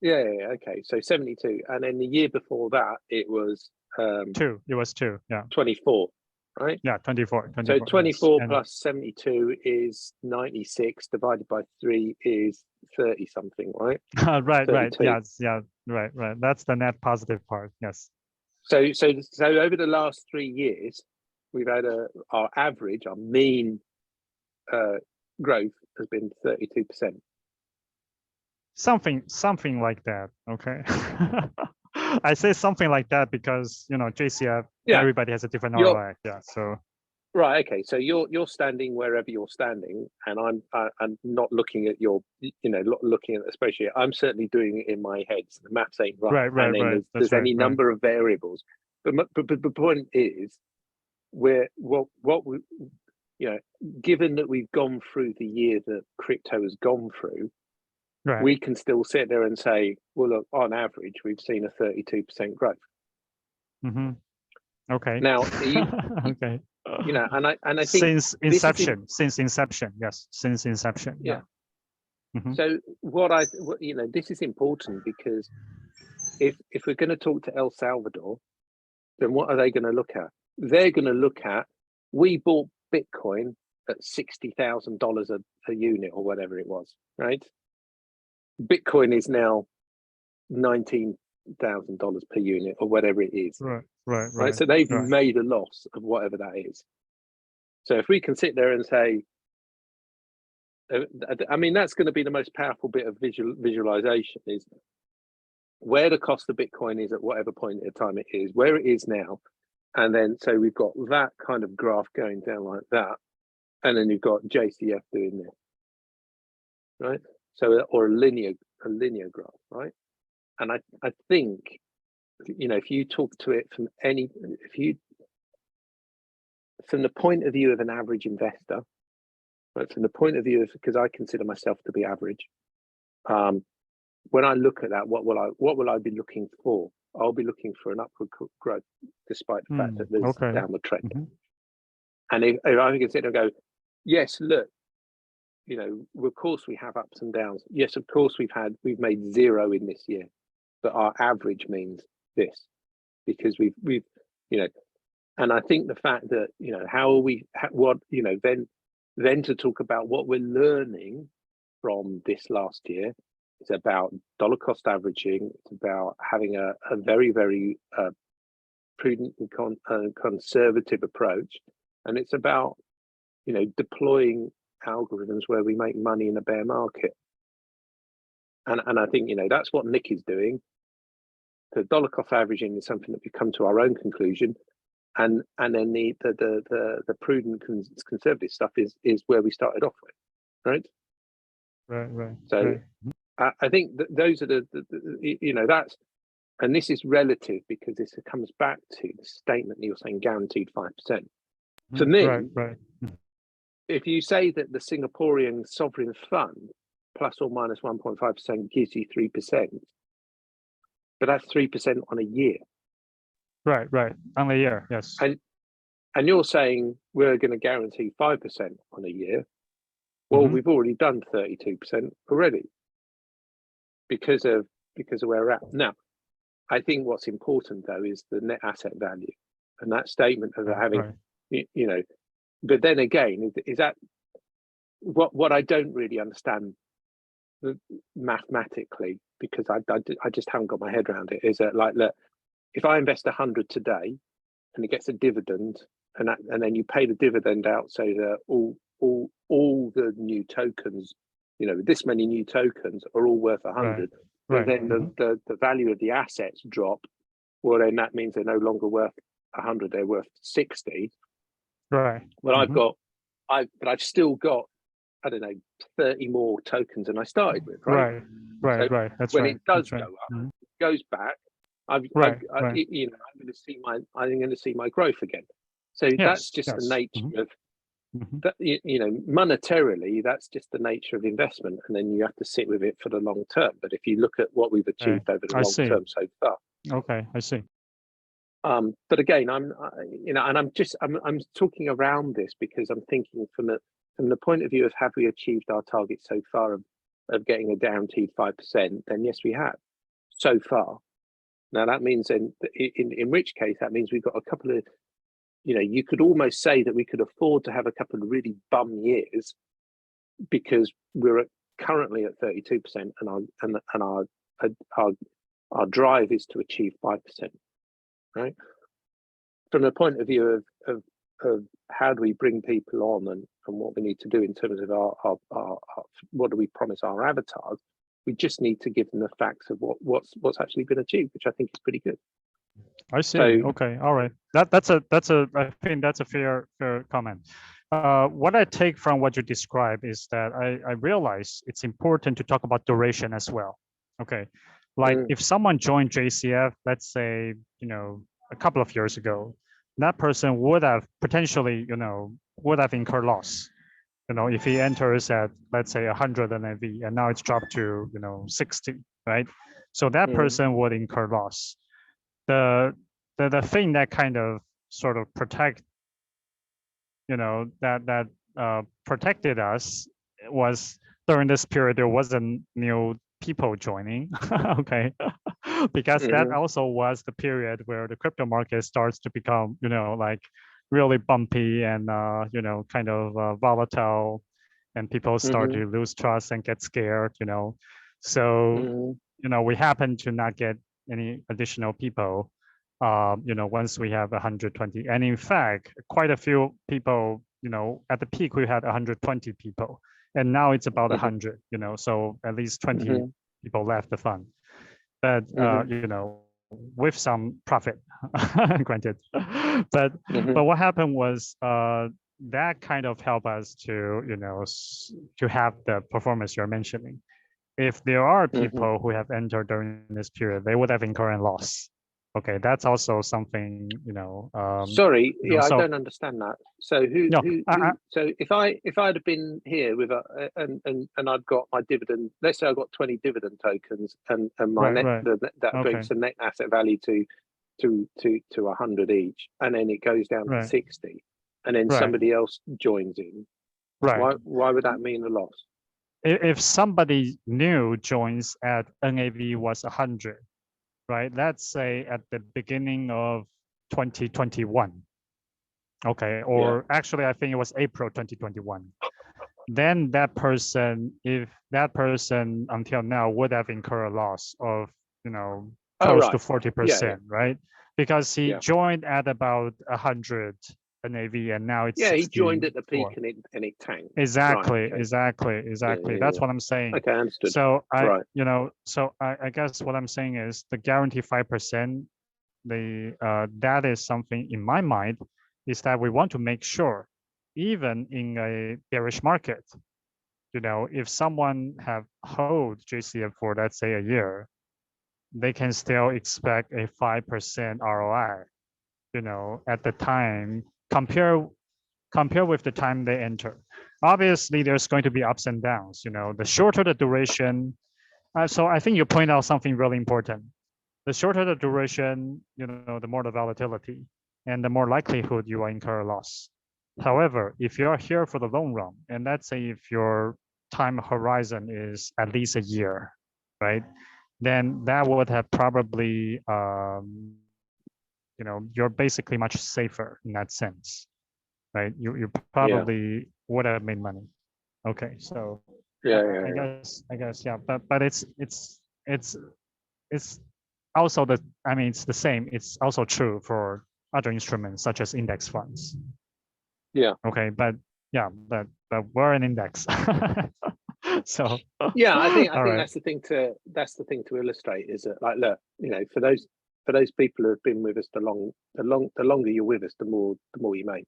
S2: Yeah. Okay. So 72, and then the year before that it was
S1: 2. It was 2. Yeah.
S2: 24, right?
S1: Yeah, 24.
S2: So 24
S1: yes.
S2: plus 72 is 96. Divided by 3 is 30 something, right?
S1: Right. Yes. Yeah. Right. That's the net positive part. Yes.
S2: So over the last 3 years, we've had our average, our mean growth has been 32%.
S1: Something like that. Okay. I say something like that because, you know, JCF, everybody has a different ROI. Yeah. So.
S2: Right. Okay. So you're standing wherever you're standing, and I'm not looking at your, you know, looking at the spreadsheet. I'm certainly doing it in my head. So the maths ain't right. And then there's any number of variables. But the point is, what we, you know, given that we've gone through the year that crypto has gone through, we can still sit there and say, well, look, on average, we've seen a 32% growth.
S1: Okay.
S2: Now,
S1: okay.
S2: You know, and I think
S1: since inception, yes, since inception. Yeah.
S2: So you know, this is important because if we're going to talk to El Salvador, then what are they going to look at? They're going to look at, we bought Bitcoin at $60,000 a unit or whatever it was, right? Bitcoin is now $19,000 per unit or whatever it is. Right. So they've made a loss of whatever that is. So if we can sit there and say, I mean, that's going to be the most powerful bit of visualization, is where the cost of Bitcoin is at whatever point in time it is, where it is now. And then, so we've got that kind of graph going down like that. And then you've got JCF doing this, right? So, or a linear graph, right? And I think, you know, if you talk to it from from the point of view of an average investor, right, from the point of view of, because I consider myself to be average, when I look at that, what will I be looking for? I'll be looking for an upward growth, despite the fact that there's a downward trend. And if I can sit there and go, yes, look, you know, of course we have ups and downs. Yes, of course we've made 0 in this year, but our average means this. because we've and I think the fact that how are we then to talk about what we're learning from this last year. It's about dollar cost averaging. It's about having a very, very prudent and conservative approach, and it's about deploying algorithms where we make money in a bear market. And I think that's what Nick is doing. The dollar cost averaging is something that we come to our own conclusion, and then the prudent conservative stuff is where we started off with, right?
S1: Right.
S2: So.
S1: Right.
S2: I think that those are that's, and this is relative because this comes back to the statement that you're saying guaranteed 5%. To me,
S1: right.
S2: If you say that the Singaporean sovereign fund plus or minus 1.5% gives you 3%, but that's 3% on a year.
S1: Right. On a year, yes.
S2: And you're saying we're going to guarantee 5% on a year. Well, we've already done 32% already. Because of where we're at now. I think what's important though is the net asset value, and that statement of having, but then again, is that what I don't really understand mathematically, because I just haven't got my head around it, is that like, look, if I invest 100 today and it gets a dividend, and then you pay the dividend out, so that all the new tokens, this many new tokens are all worth 100. But then the value of the assets drop. Well, then that means they're no longer worth 100; they're worth 60.
S1: Right.
S2: Well, I've still got, I don't know, 30 more tokens than I started with. Right.
S1: That's
S2: when
S1: right.
S2: it does go up, it goes back. I'm going to see my growth again. So that's just the nature of. That, monetarily, that's just the nature of investment, and then you have to sit with it for the long term. But if you look at what we've achieved over the long term so far,
S1: okay, I see.
S2: But again, I'm talking around this because I'm thinking from the point of view of have we achieved our target so far of getting a guaranteed 5%? Then yes, we have so far. Now that means then, in which case, that means we've got a couple of. You could almost say that we could afford to have a couple of really bum years because we're currently at 32%, and our drive is to achieve 5%, right? From the point of view of how do we bring people on and what we need to do in terms of our what do we promise our avatars, we just need to give them the facts of what's actually been achieved, which I think is pretty good.
S1: I see. So, okay. All right. I think that's a fair comment. What I take from what you described is that I realize it's important to talk about duration as well. Okay. Like if someone joined JCF, let's say, a couple of years ago, that person would have potentially, would have incurred loss. If he enters at, let's say 100 NAV and now it's dropped to, 60, right? So that person would incur loss. The thing that kind of sort of protected us was during this period there wasn't new people joining. Okay, because that also was the period where the crypto market starts to become like really bumpy and kind of volatile, and people start to lose trust and get scared. So we happen to not get any additional people, once we have 120. And in fact, quite a few people, at the peak, we had 120 people. And now it's about 100, so at least 20 people left the fund. But, with some profit, granted. But what happened was that kind of helped us to, to have the performance you're mentioning. If there are people who have entered during this period, they would have incurred loss. Okay, that's also something,
S2: Sorry, I don't understand that. So so if I'd have been here with and I'd got my dividend, let's say I got 20 dividend tokens, and my that brings the net asset value to 100 each, and then it goes down to 60, and then somebody else joins in. Why would that mean a loss?
S1: If somebody new joins at NAV was 100, right? Let's say at the beginning of 2021. Okay, or actually, I think it was April 2021. Then that person, if that person until now would have incurred a loss of, close to 40%, right? Because he joined at about 100 NAV and now it's
S2: he joined at the peak
S1: 64.
S2: and it tanked.
S1: Exactly,
S2: okay.
S1: exactly. That's what I'm saying.
S2: Okay, understood.
S1: So I guess what I'm saying is the guarantee 5%, that is something in my mind is that we want to make sure, even in a bearish market, if someone have hold JCF for, let's say, a year, they can still expect a 5% ROI, at the time, compare with the time they enter. Obviously, there's going to be ups and downs, the shorter the duration. So I think you point out something really important. The shorter the duration, the more the volatility and the more likelihood you will incur a loss. However, if you're here for the long run, and let's say if your time horizon is at least a year, right? Then that would have probably, you're basically much safer in that sense, right? You probably would have made money. Okay, so I guess, yeah, but it's also it's the same. It's also true for other instruments such as index funds.
S2: Yeah.
S1: Okay, but we're an index. So
S2: I think that's the thing to illustrate is that, like, look, for those people who have been with us the longer you're with us, the more you make.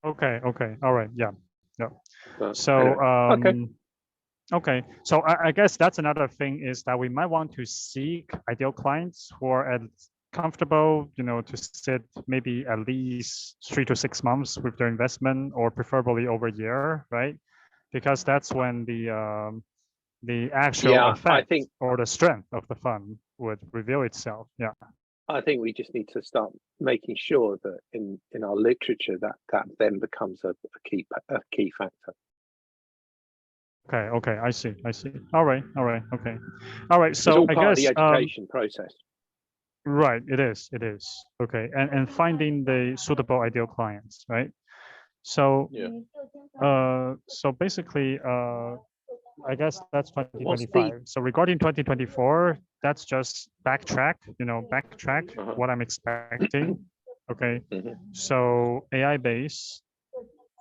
S1: Okay, all right, yeah. So
S2: anyway,
S1: okay, so I guess that's another thing is that we might want to seek ideal clients who are comfortable, to sit maybe at least 3 to 6 months with their investment, or preferably over a year, right? Because that's when the actual effect or the strength of the fund would reveal itself. Yeah.
S2: I think we just need to start making sure that in our literature that then becomes a key factor.
S1: Okay, I see. All right, okay. All right, so
S2: it's all
S1: I
S2: part
S1: guess
S2: of the education process.
S1: Right, it is. Okay, and finding the suitable ideal clients, right? So so basically, I guess that's 2025. So regarding 2024, that's just backtrack, what I'm expecting. Okay, so AI base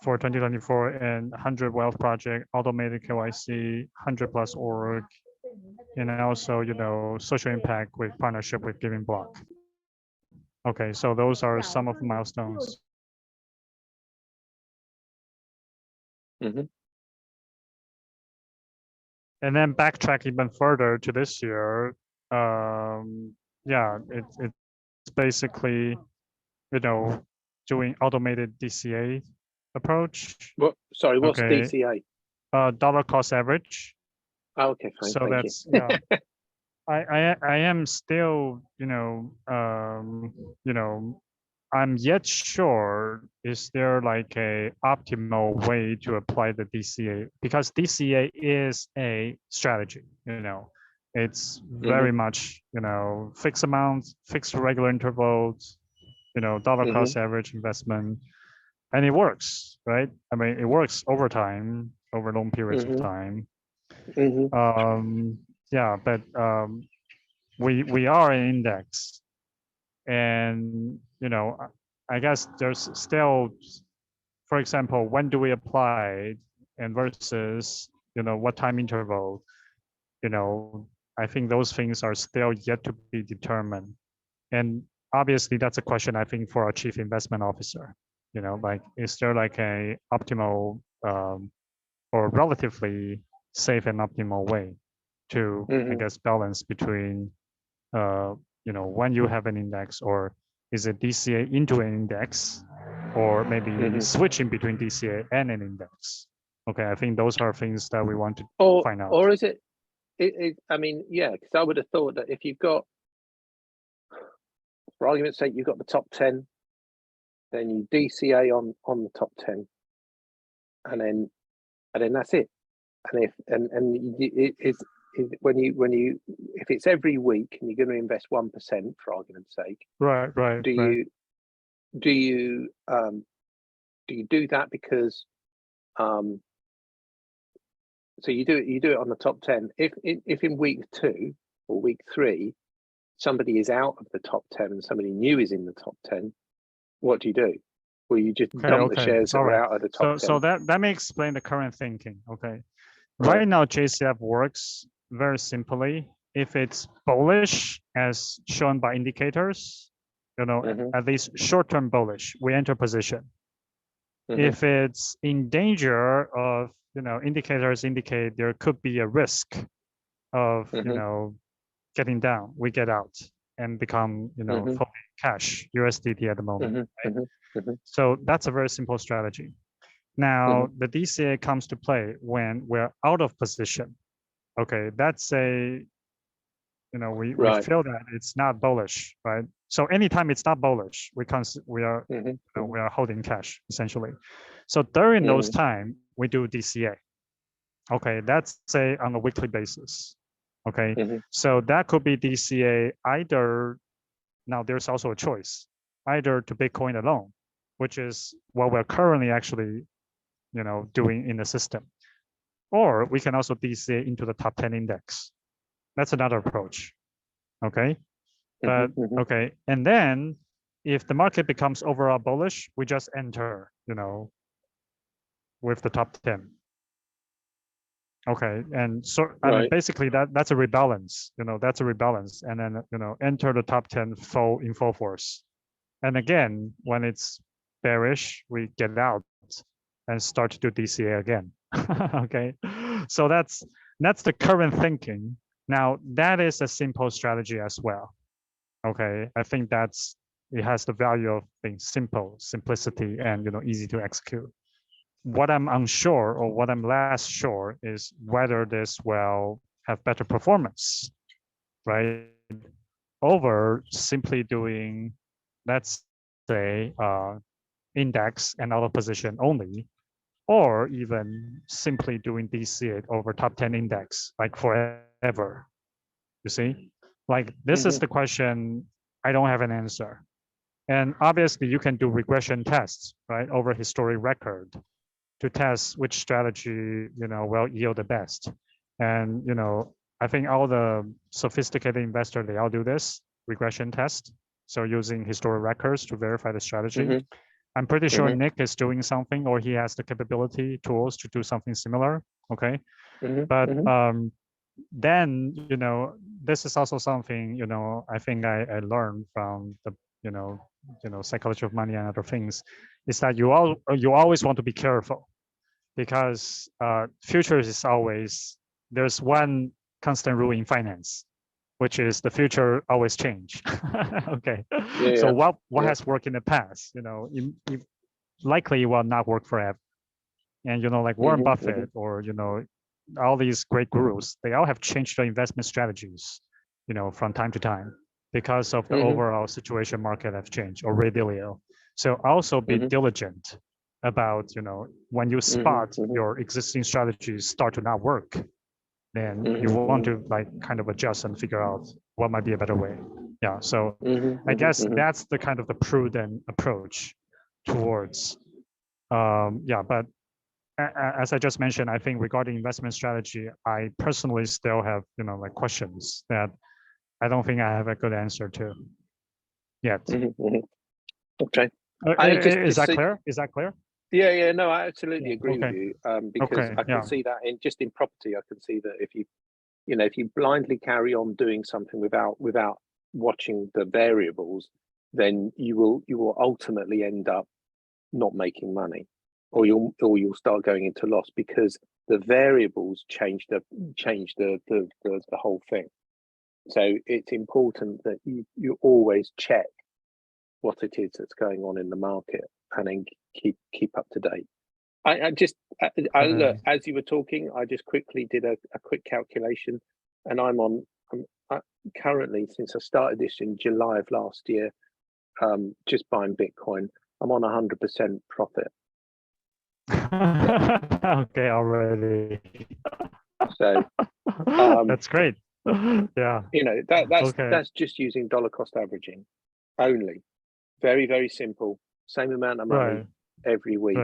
S1: for 2024 and 100 wealth project, automated KYC, 100 plus org, and also, social impact with partnership with Giving Block. Okay, so those are some of the milestones. And then backtrack even further to this year. It's basically, doing automated DCA approach.
S2: Sorry, what's DCA?
S1: Dollar cost average.
S2: Oh, okay, fine.
S1: So that's I am still, I'm yet sure, is there like a optimal way to apply the DCA? Because DCA is a strategy, it's very much, fixed amounts, fixed regular intervals, dollar cost average investment, and it works, right? I mean, it works over time, over long periods of time. But we are an index, and I guess there's still, for example, when do we apply and versus what time interval, I think those things are still yet to be determined. And obviously that's a question I think for our chief investment officer, like, is there like a optimal or relatively safe and optimal way to I guess balance between when you have an index, or is it DCA into an index, or maybe switching between DCA and an index. Okay, I think those are things that we want to find out.
S2: Or is it I mean, because I would have thought that if you've got, for argument's sake, you've got the top 10, then you DCA on the top 10, and then that's it. And if it's every week and you're going to invest 1% for argument's sake,
S1: right.
S2: Do you do that because so you do it on the top 10? If in week 2 or week 3 somebody is out of the top 10 and somebody new is in the top 10, what do you do? Well, you just dump the shares that are out of the top 10.
S1: So that may explain the current thinking. Okay. Right now, JCF works very simply. If it's bullish, as shown by indicators, at least short-term bullish, we enter position. If it's in danger of, indicators indicate there could be a risk of, getting down, we get out and become, fully cash USDT at the moment. Right? So that's a very simple strategy. Now, the DCA comes to play when we're out of position. Okay, that's we feel that it's not bullish, right? So anytime it's not bullish, we are holding cash essentially. So during those time, we do DCA. Okay, that's say on a weekly basis. Okay, so that could be DCA either. Now there's also a choice, either to Bitcoin alone, which is what we're currently actually doing in the system, or we can also DCA into the top 10 index. That's another approach. Okay, but okay, and then if the market becomes overall bullish, we just enter, with the top 10. Okay, and so I mean, basically that's a rebalance. That's a rebalance, and then enter the top 10 in full force. And again, when it's bearish, we get out and start to do DCA again. Okay, so that's the current thinking. Now that is a simple strategy as well. Okay, I think it has the value of being simple, simplicity, and easy to execute. What I'm unsure, or what I'm less sure, is whether this will have better performance, right? Over simply doing, let's say, index and out of position only, or even simply doing DCA over top 10 index, like forever. You see, like this is the question. I don't have an answer. And obviously you can do regression tests, right, over historic record to test which strategy, will yield the best. And, I think all the sophisticated investors, they all do this regression test. So using historic records to verify the strategy. I'm pretty sure Nick is doing something, or he has the capability tools to do something similar. Okay. But then, this is also something, I think I learned from the, psychology of money and other things, is that you always want to be careful, because futures is always, there's one constant rule in finance, which is the future always change. Okay. Yeah, so what has worked in the past, it likely will not work forever. And like Warren Buffett or all these great gurus, they all have changed their investment strategies, from time to time, because of the overall situation market have changed or resilio. So also be diligent about, when you spot your existing strategies start to not work, then you want to kind of adjust and figure out what might be a better way. Yeah. So I guess that's the kind of the prudent approach towards, but as I just mentioned, I think regarding investment strategy, I personally still have, questions that I don't think I have a good answer to yet.
S2: Okay.
S1: Is that clear? Is that clear?
S2: Yeah, no, I absolutely agree with you, because I can see that in property. I can see that if you blindly carry on doing something without watching the variables, then you will ultimately end up not making money, or you'll start going into loss, because the variables change the whole thing. So it's important that you always check what it is that's going on in the market, and then keep up to date. I look, as you were talking, I just quickly did a quick calculation, and I'm currently, since I started this in July of last year, just buying Bitcoin, I'm on 100% profit.
S1: Okay, already.
S2: So
S1: That's great. Yeah.
S2: You know, that's just using dollar cost averaging only. Very, very simple. Same amount of money every week,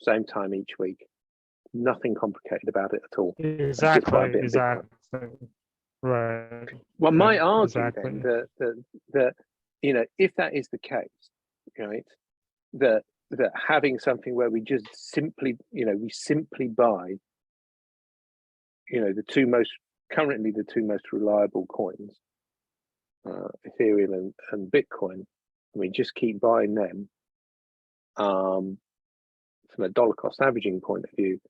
S2: same time each week. Nothing complicated about it at all.
S1: Exactly. Right.
S2: One might argue then that you know, if that is the case, right, that having something where we just simply, you know, we simply buy, you know, the two most reliable coins, Ethereum and Bitcoin, and we just keep buying them from a dollar cost averaging point of view.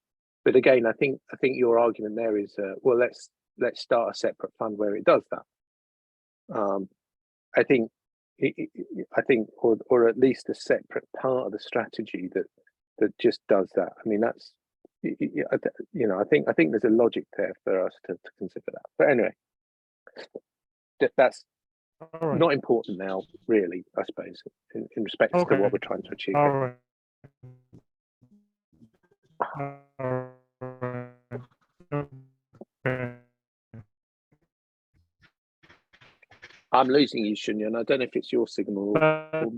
S2: But again, I think your argument there is, well, let's start a separate fund where it does that. I think, or at least a separate part of the strategy that just does that. I mean, that's, you know, I think there's a logic there for us to consider that. But anyway, that's not important now, really, I suppose, in respect to what we're trying to achieve. I'm losing you, Shunyan. I don't know if it's your signal or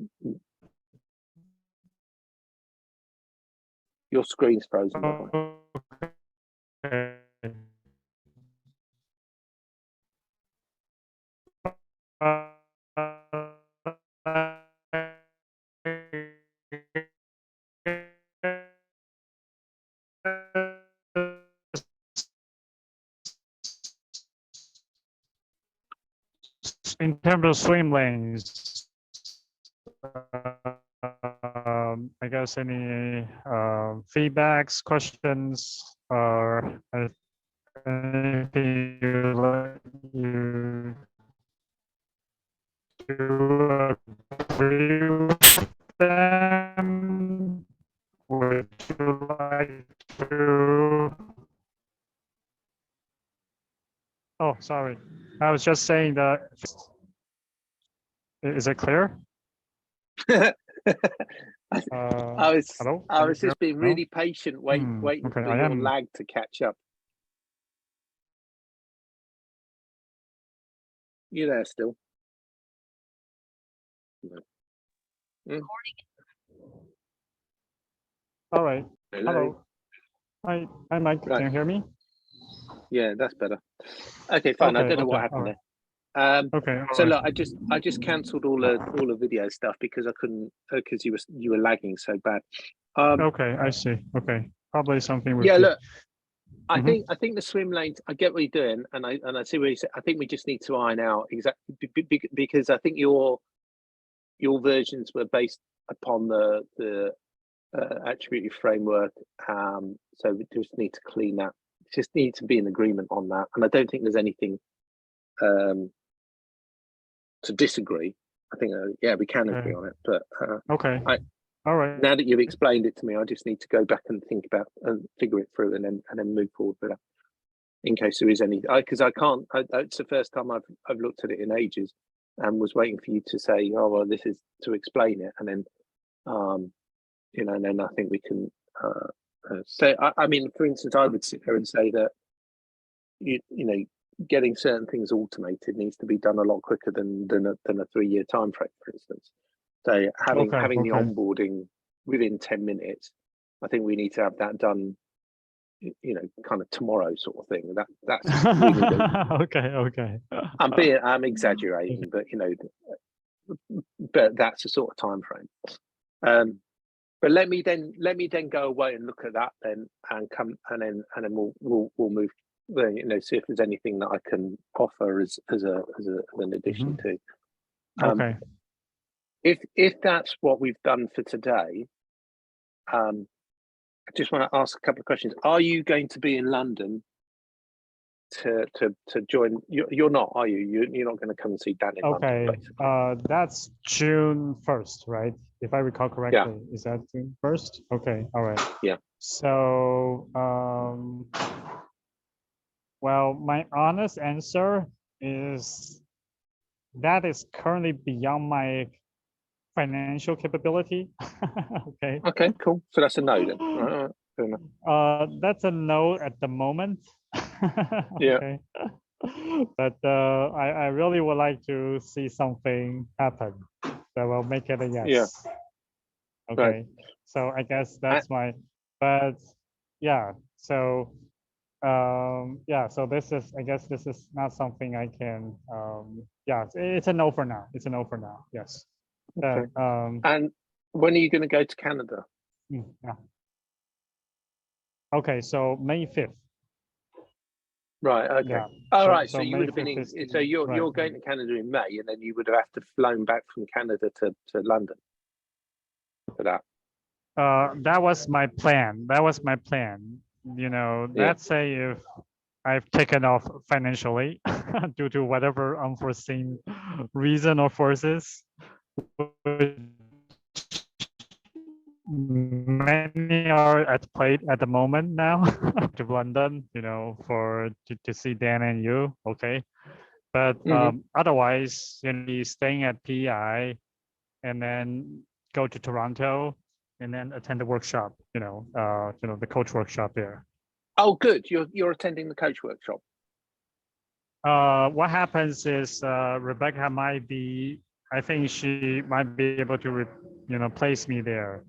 S2: your screen's frozen.
S1: In terms of swim lanes, I guess any feedbacks, questions, or anything you agree with them? Would you like to? Oh, sorry. I was just saying that. Is it clear?
S2: I was just being really patient, waiting for your lag to catch up. You there still? No.
S1: All right. Hello. Hi, Mike. Can you hear me?
S2: Yeah, that's better. Okay, fine. I don't know what happened there. So look, I just cancelled all the video stuff because I couldn't, because you were lagging so bad.
S1: Okay, I see. Okay, probably something with
S2: look, I think the swim lanes, I get what you're doing, and I see what you said. I think we just need to iron out exactly, because I think your versions were based upon the attributed framework, so we just need to clean that. Just need to be in agreement on that, and I don't think there's anything to disagree. I think we can agree on it, but
S1: all right.
S2: Now that you've explained it to me, I just need to go back and think about and figure it through, and then move forward with that. In case there is any, because I can't. It's the first time I've looked at it in ages, and was waiting for you to say, "Oh well, this is to explain it," and then, you know, and then I think we can. So I mean, for instance, I would sit there and say that you know, getting certain things automated needs to be done a lot quicker than a 3-year time frame, for instance. So having the onboarding within 10 minutes, I think we need to have that done, you know, kind of tomorrow sort of thing. That's really
S1: okay.
S2: I'm exaggerating, but you know, but that's the sort of time frame. But let me then go away and look at that then, and then we'll move. You know, see if there's anything that I can offer as an addition to. If that's what we've done for today, I just want to ask a couple of questions. Are you going to be in London to join? You're not, are you? You're not going to come and see Dan in London, basically.
S1: That's June 1st, right? If I recall correctly, is that June 1st? Okay, all right.
S2: Yeah.
S1: So, well, my honest answer is that is currently beyond my financial capability. Okay.
S2: Okay, cool. So that's a no then.
S1: That's a no at the moment.
S2: Yeah.
S1: Okay. But I really would like to see something happen that will make it a yes.
S2: Yeah.
S1: Okay.
S2: Right.
S1: So I guess that's my, but yeah. So yeah. So this is, I guess this is not something I can. Yeah. It's a no for now. It's a no for now. Yes.
S2: Okay. And when are you going to go to Canada?
S1: Yeah. Okay. So May 5th.
S2: Right. Okay.
S1: Yeah.
S2: All right. So
S1: May
S2: you would have been
S1: 5th
S2: in.
S1: is the-
S2: So you're
S1: right.
S2: going to Canada in May, and then you would have to flown back from Canada to London for that.
S1: That was my plan. That was my plan. You know,
S2: Yeah.
S1: let's say if I've taken off financially due to whatever unforeseen reason or forces, many are at play at the moment now to London, you know, to see Dan and you. Okay. But otherwise, you know, be staying at PI and then go to Toronto and then attend the workshop, you know, the coach workshop there.
S2: Oh, good. You're attending the coach workshop.
S1: What happens is Rebecca might be, I think she might be able to, place me there.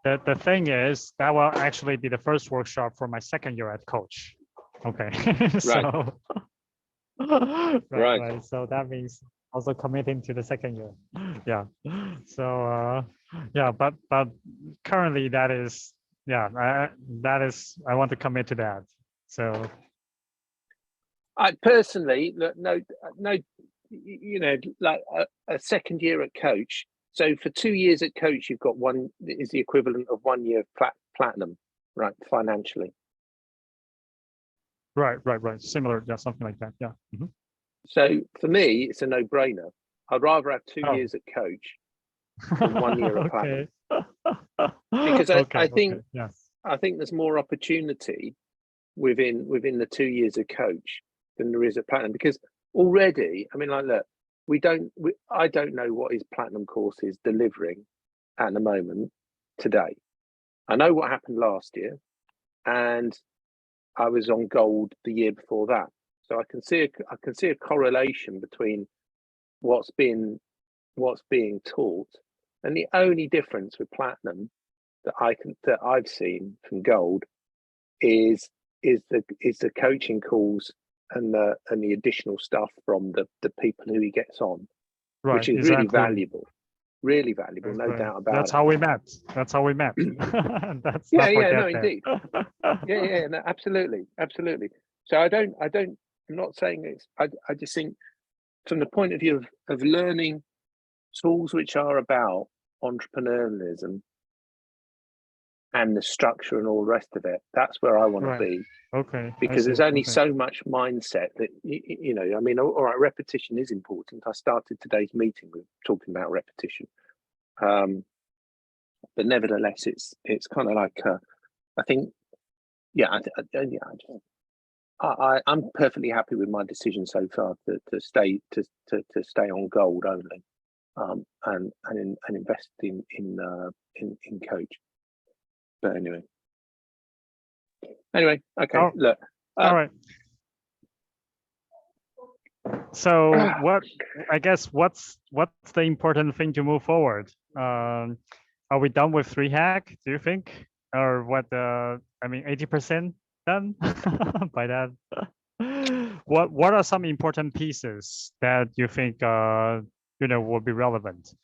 S1: The thing is that will actually be the first workshop for my second year at coach. Okay, so right. So that means also committing to the second year. Yeah. So yeah, but currently that is, yeah, I want to commit to that. So
S2: I personally, no, you know, like a second year at coach. So for 2 years at coach, you've got one is the equivalent of 1 year platinum, right? Financially.
S1: Right. Similar, yeah, something like that. Yeah.
S2: So for me, it's a no-brainer. I'd rather have 2 years at coach than 1 year at platinum. Because I think
S1: yes.
S2: I think there's more opportunity within the 2 years of coach than there is at platinum. Because already, I mean, like, look, I don't know what his platinum course is delivering at the moment today. I know what happened last year, and I was on gold the year before that. So I can see a correlation between what's being taught, and the only difference with platinum that I've seen from gold is the coaching calls and the additional stuff from the people who he gets on, which is really valuable, no doubt about it.
S1: That's how we met. That's how we met. That's
S2: no, indeed. No, absolutely. So I'm not saying it's. I just think from the point of view of learning tools which are about entrepreneurialism and the structure and all the rest of it, that's where I want to be.
S1: Okay.
S2: Because there's only so much mindset that, you know, I mean, all right, repetition is important. I started today's meeting with talking about repetition. But nevertheless, it's kind of like, I think, I'm perfectly happy with my decision so far to stay on gold only, and invest in coach. But anyway, okay. Look,
S1: all right. So I guess what's the important thing to move forward? Are we done with 3-hack? Do you think, or what? I mean, 80% done by that. What are some important pieces that you think will be relevant?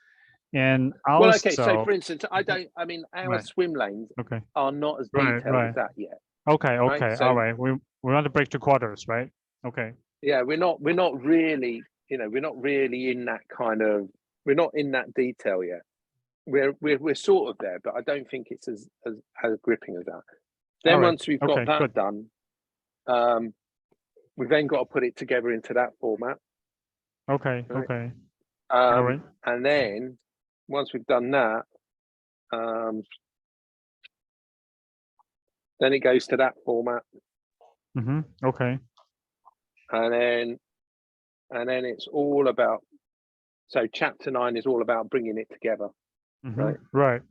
S1: And also,
S2: well, okay. So, for instance, our swim lanes are not as detailed as that yet.
S1: Okay. So, all right. We want to break to quarters, right? Okay.
S2: Yeah, we're not really, we're not really in that we're not in that detail yet. We're sort of there, but I don't think it's as gripping as that. Then once we've got that done, we've then got to put it together into that format.
S1: Okay.
S2: Right?
S1: Okay.
S2: All right. And then once we've done that, then it goes to that format.
S1: Okay.
S2: And then it's all about. So chapter 9 is all about bringing it together.
S1: Right.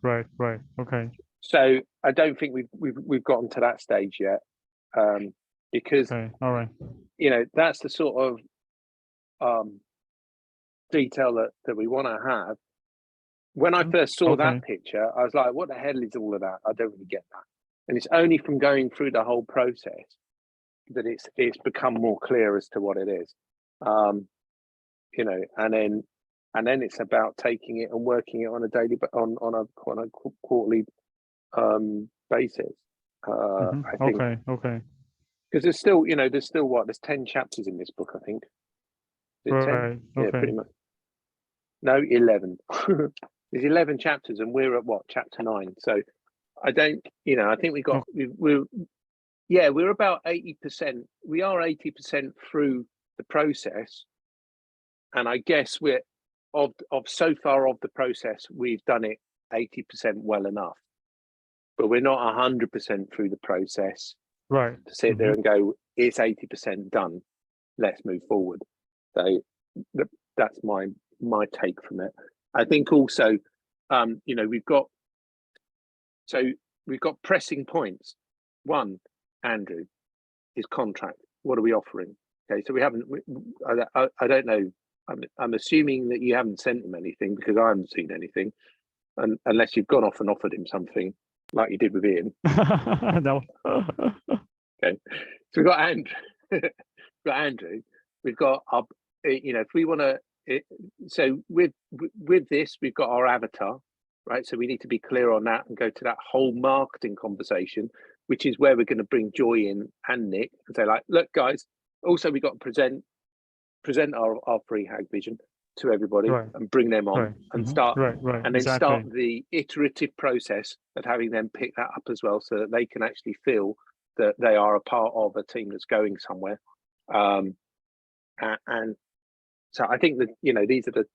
S1: Okay.
S2: So I don't think we've gotten to that stage yet, because
S1: Okay. All right.
S2: you know, that's the sort of detail that we want to have. When I first saw that picture, I was like, what the hell is all of that? I don't really get that. And it's only from going through the whole process that it's become more clear as to what it is. You know, and then it's about taking it and working it on a daily, on a quarterly basis. I think.
S1: Okay.
S2: Because there's still, you know, there's 10 chapters in this book, I think. Is it 10?
S1: Right.
S2: Yeah, pretty much. No, 11. There's 11 chapters, and we're at what, chapter 9. So I don't, you know, I think we're about 80%. We are 80% through the process, and I guess we're of so far of the process, we've done it 80% well enough, but we're not 100% through the process.
S1: Right.
S2: To sit there and go, it's 80% done. Let's move forward. So that's my take from it. I think also, you know, we've got pressing points. One, Andrew, is contract. What are we offering? Okay, so we haven't. I don't know. I'm assuming that you haven't sent him anything, because I haven't seen anything, unless you've gone off and offered him something like you did with Ian.
S1: No.
S2: Okay, so we've got Andrew. We've got our, you know, if we want to. So with this, we've got our avatar, right? So we need to be clear on that and go to that whole marketing conversation, which is where we're going to bring Joy in and Nick and say, like, look, guys. Also, we got to present our free hag vision to everybody, and bring them on, and start and then start the iterative process of having them pick that up as well, so that they can actually feel that they are a part of a team that's going somewhere. And so I think that, you know, these are the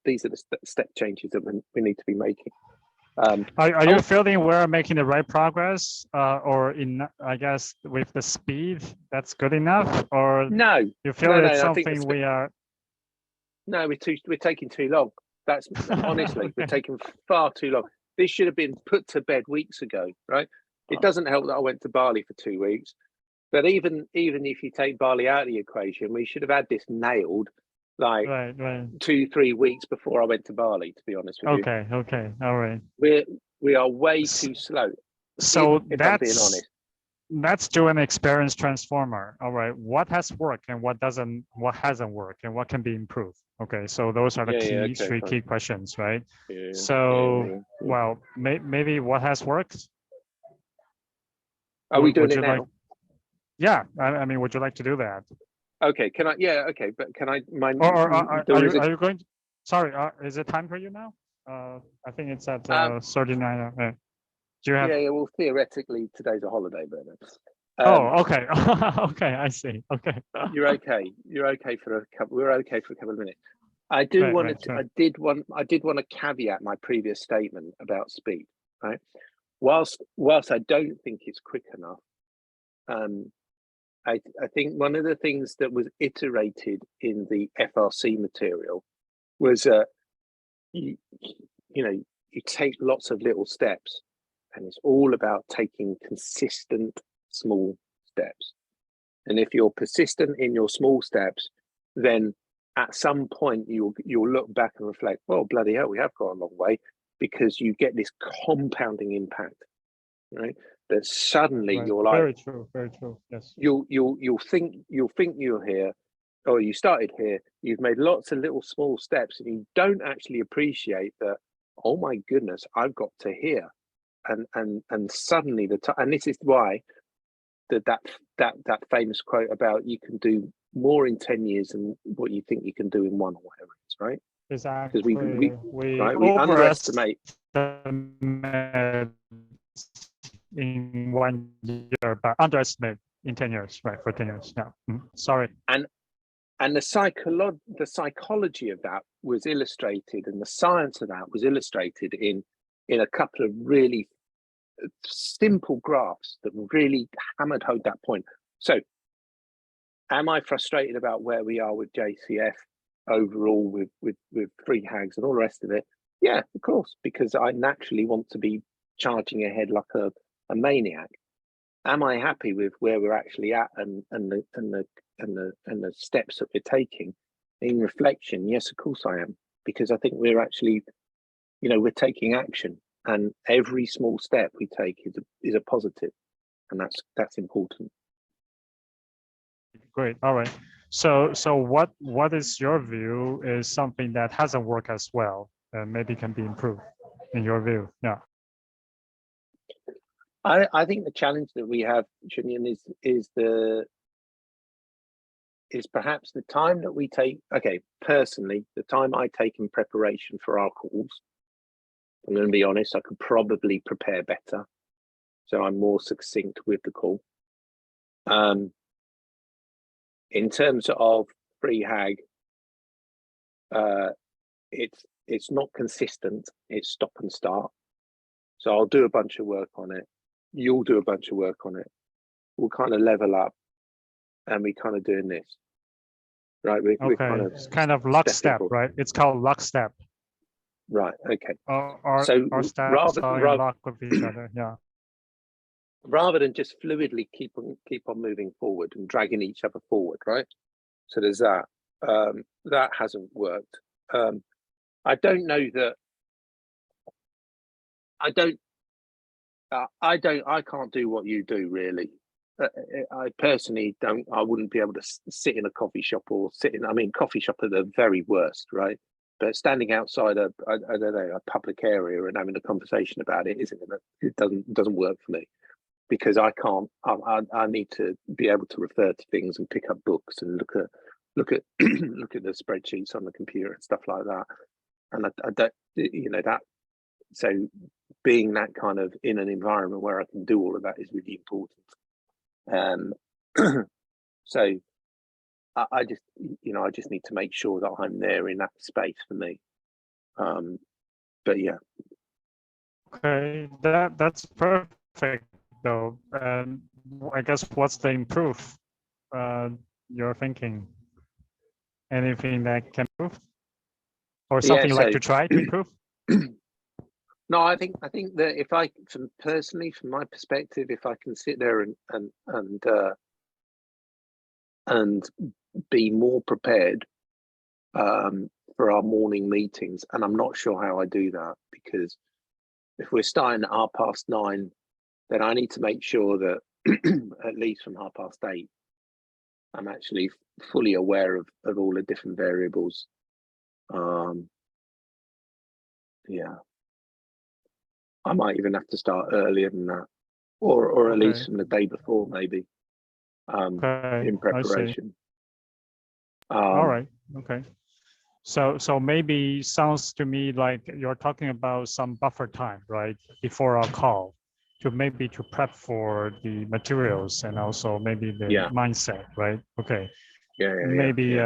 S2: step changes that we need to be making.
S1: Are you feeling we're making the right progress, or I guess with the speed that's good enough, or
S2: no?
S1: You feel it's something we are?
S2: No, we're taking too long. That's honestly, we're taking far too long. This should have been put to bed weeks ago, right? It doesn't help that I went to Bali for 2 weeks, but even if you take Bali out of the equation, we should have had this nailed like 2-3 weeks before I went to Bali, to be honest with you.
S1: Okay, all right.
S2: We are way too slow.
S1: So
S2: if I'm being honest.
S1: Let's do an experience transformer. All right, what has worked and what hasn't worked, and what can be improved? Okay, so those are the three key questions, right? Well, maybe what has worked?
S2: Are we doing it now?
S1: Yeah, I mean, would you like to do that?
S2: Okay, can I? Yeah, okay, but can I?
S1: Are you going? Sorry, is it time for you now? I think it's at 39. Do you have?
S2: Yeah, well, theoretically, today's a holiday, but.
S1: Okay. Okay, I see. Okay.
S2: You're okay. We're okay for a couple of minutes. I did want to caveat my previous statement about speed, right? Whilst I don't think it's quick enough, I think one of the things that was iterated in the FRC material was you take lots of little steps, and it's all about taking consistent small steps. And if you're persistent in your small steps, then at some point you'll look back and reflect, well, bloody hell, we have got a long way, because you get this compounding impact, right? That suddenly you're like,
S1: very true. Yes.
S2: You'll think you're here, or you started here, you've made lots of little small steps, and you don't actually appreciate that, oh my goodness, I've got to here. And suddenly and this is why that famous quote about you can do more in 10 years than what you think you can do in one, or whatever it is, right?
S1: Exactly.
S2: Because we underestimate
S1: in 1 year, but underestimate in 10 years, right? For 10 years. Yeah. Sorry.
S2: And the psychology of that was illustrated, and the science of that was illustrated in a couple of really simple graphs that really hammered home that point. So, am I frustrated about where we are with JCF overall, with free hags and all the rest of it? Yeah, of course, because I naturally want to be charging ahead like a maniac. Am I happy with where we're actually at and the steps that we're taking? In reflection, yes, of course I am, because I think we're actually, we're taking action, and every small step we take is a positive, and that's important.
S1: Great. All right. So what is your view is something that hasn't worked as well and maybe can be improved in your view? Yeah.
S2: I think the challenge that we have, Chunyan, is perhaps the time that we take. Okay, personally, the time I take in preparation for our calls, I'm going to be honest, I could probably prepare better, so I'm more succinct with the call. In terms of free hag, it's not consistent. It's stop and start. So I'll do a bunch of work on it. You'll do a bunch of work on it. We'll kind of level up, and we kind of doing this, right? We're
S1: kind of lockstep, right? It's called lockstep.
S2: Right. Okay.
S1: Our steps are in lock with each other. Yeah.
S2: Rather than just fluidly keep on moving forward and dragging each other forward, right? So there's that. That hasn't worked. I don't know that. I can't do what you do, really. I personally don't. I wouldn't be able to sit in a coffee shop or coffee shop are the very worst, right? But standing outside I don't know, a public area and having a conversation about it it doesn't work for me, because I can't. I need to be able to refer to things and pick up books and look at the spreadsheets on the computer and stuff like that. And I don't, that. So being that kind of in an environment where I can do all of that is really important. So I just need to make sure that I'm there in that space for me. But yeah.
S1: Okay, that's perfect though. And I guess what's the improve you're thinking? Anything that can improve? Or something you'd like to try to improve?
S2: No, I think that from my perspective, if I can sit there and be more prepared for our morning meetings, and I'm not sure how I do that, because if we're starting at 9:30, then I need to make sure that at least from 8:30, I'm actually fully aware of all the different variables. Yeah. I might even have to start earlier than that, or at least from the day before, maybe, in preparation.
S1: All right. Okay. So maybe sounds to me like you're talking about some buffer time, right, before our call, to prep for the materials and also maybe the mindset, right? Okay. Maybe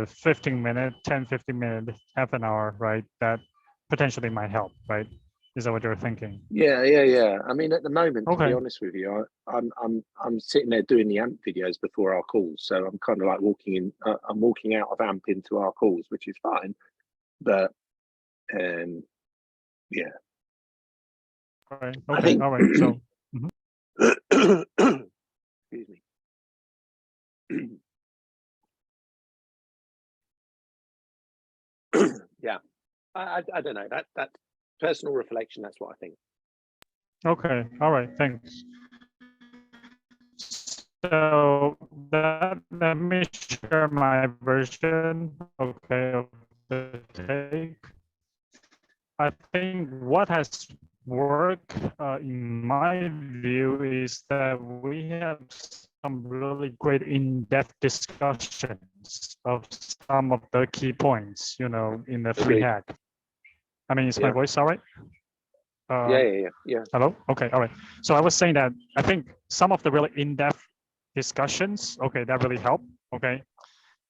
S1: 15 minutes, 10, 15 minutes, half an hour, right? That potentially might help, right? Is that what you're thinking?
S2: Yeah. I mean, at the moment, to be honest with you, I'm sitting there doing the AMP videos before our calls, so I'm kind of like I'm walking out of AMP into our calls, which is fine. But yeah.
S1: Okay. All right. So.
S2: Excuse me. Yeah. I don't know. That personal reflection, that's what I think.
S1: Okay. All right. Thanks. So let me share my version, okay, of the take. I think what has worked in my view is that we have some really great in-depth discussions of some of the key points, in the free hack. I mean, is my voice all right?
S2: Yeah.
S1: Hello? Okay, all right. So I was saying that I think some of the really in-depth discussions, okay, that really help, okay?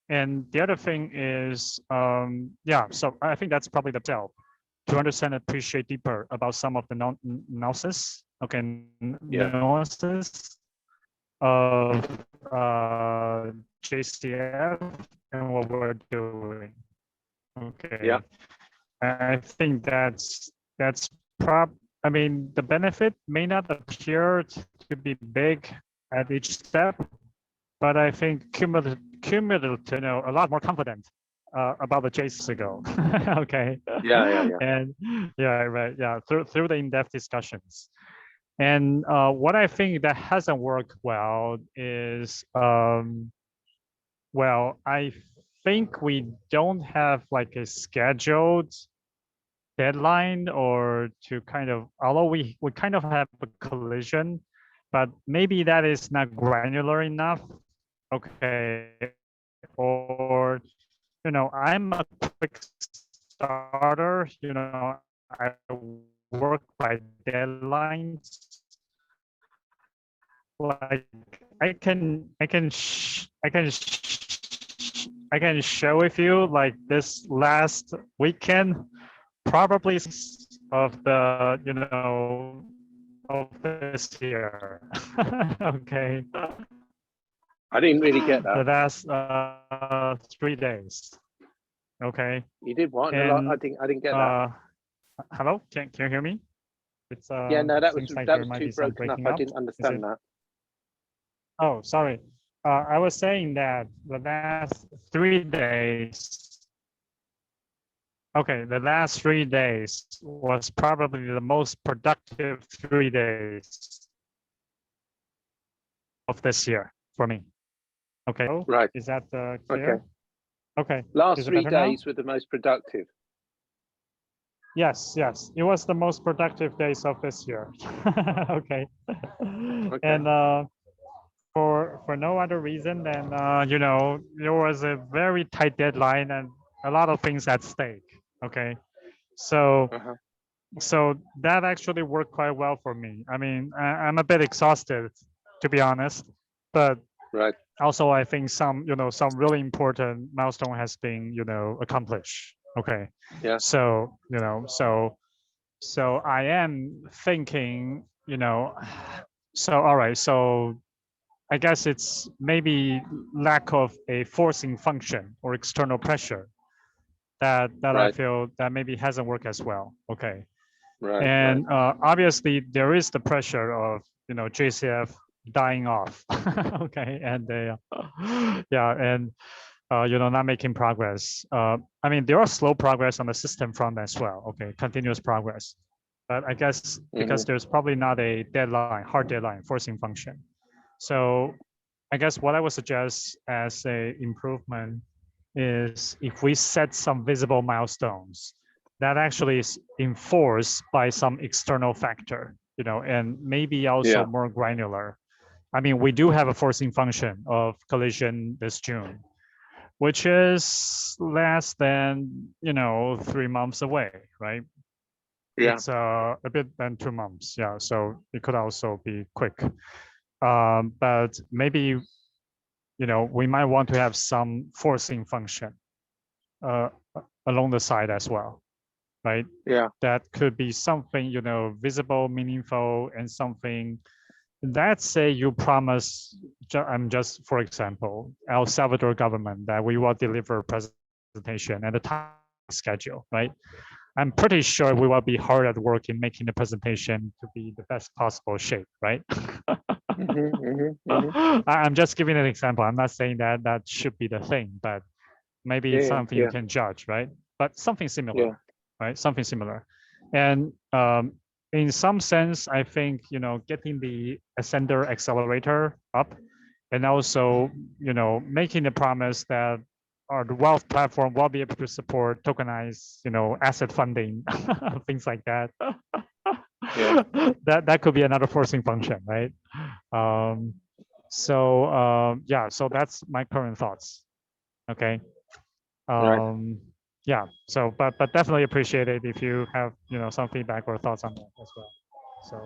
S1: And the other thing is, so I think that's probably the tell, to understand and appreciate deeper about some of the nuances, okay, nuances of JCF and what we're doing, okay?
S2: Yeah.
S1: I think I mean, the benefit may not appear to be big at each step, but I think cumulative, a lot more confident about the JCF ago. Okay.
S2: Yeah.
S1: And yeah, right. Yeah, through the in-depth discussions. And what I think that hasn't worked well is, well, I think we don't have like a scheduled deadline or to kind of, although we kind of have a collision, but maybe that is not granular enough. Okay. Or, I'm a quick starter, I work by deadlines. Like I can share with you like this last weekend, probably of the of this year. Okay.
S2: I didn't really get
S1: The
S2: that.
S1: last 3 days. Okay.
S2: You did what?
S1: And,
S2: I didn't get that.
S1: Hello, can you hear me? It's
S2: Yeah, no, that was
S1: seems like
S2: that
S1: there
S2: was
S1: might
S2: too
S1: be some
S2: broken up.
S1: breaking
S2: I
S1: up.
S2: didn't understand that.
S1: Oh, sorry. I was saying that the last 3 days. Okay, the last 3 days was probably the most productive 3 days of this year for me. Okay.
S2: Right.
S1: Is that clear?
S2: Okay.
S1: Okay.
S2: Last 3 days were the most productive.
S1: Yes, it was the most productive days of this year. Okay. And for no other reason than there was a very tight deadline and a lot of things at stake. Okay. So so that actually worked quite well for me. I mean, I'm a bit exhausted, to be honest, but
S2: right.
S1: Also I think some really important milestone has been accomplished. Okay.
S2: Yeah.
S1: So so I am thinking so all right, so I guess it's maybe lack of a forcing function or external pressure that I feel that maybe hasn't worked as well. Okay.
S2: Right.
S1: And obviously there is the pressure of JCF dying off. Okay. And yeah, and not making progress. I mean, there are slow progress on the system front as well. Okay, continuous progress. But I guess because there's probably not a deadline, hard deadline, forcing function. So I guess what I would suggest as a improvement is if we set some visible milestones that actually is enforced by some external factor, and maybe also more granular. I mean, we do have a forcing function of collision this June, which is less than 3 months away, right?
S2: Yeah.
S1: It's a bit than 2 months. Yeah, so it could also be quick. But maybe we might want to have some forcing function along the side as well, right?
S2: Yeah.
S1: That could be something visible, meaningful, and something. Let's say you promise, just for example, El Salvador government that we will deliver a presentation at a time schedule, right? I'm pretty sure we will be hard at work in making the presentation to be the best possible shape, right? I'm just giving an example. I'm not saying that that should be the thing, but maybe it's something you can judge, right? But something similar, right? Something similar. And in some sense, I think, getting the ascender accelerator up and also, making the promise that our wealth platform will be able to support tokenized, asset funding, things like that. That could be another forcing function, right? Yeah, so that's my current thoughts. Okay. Yeah, so but definitely appreciate it if you have some feedback or thoughts on that as well. So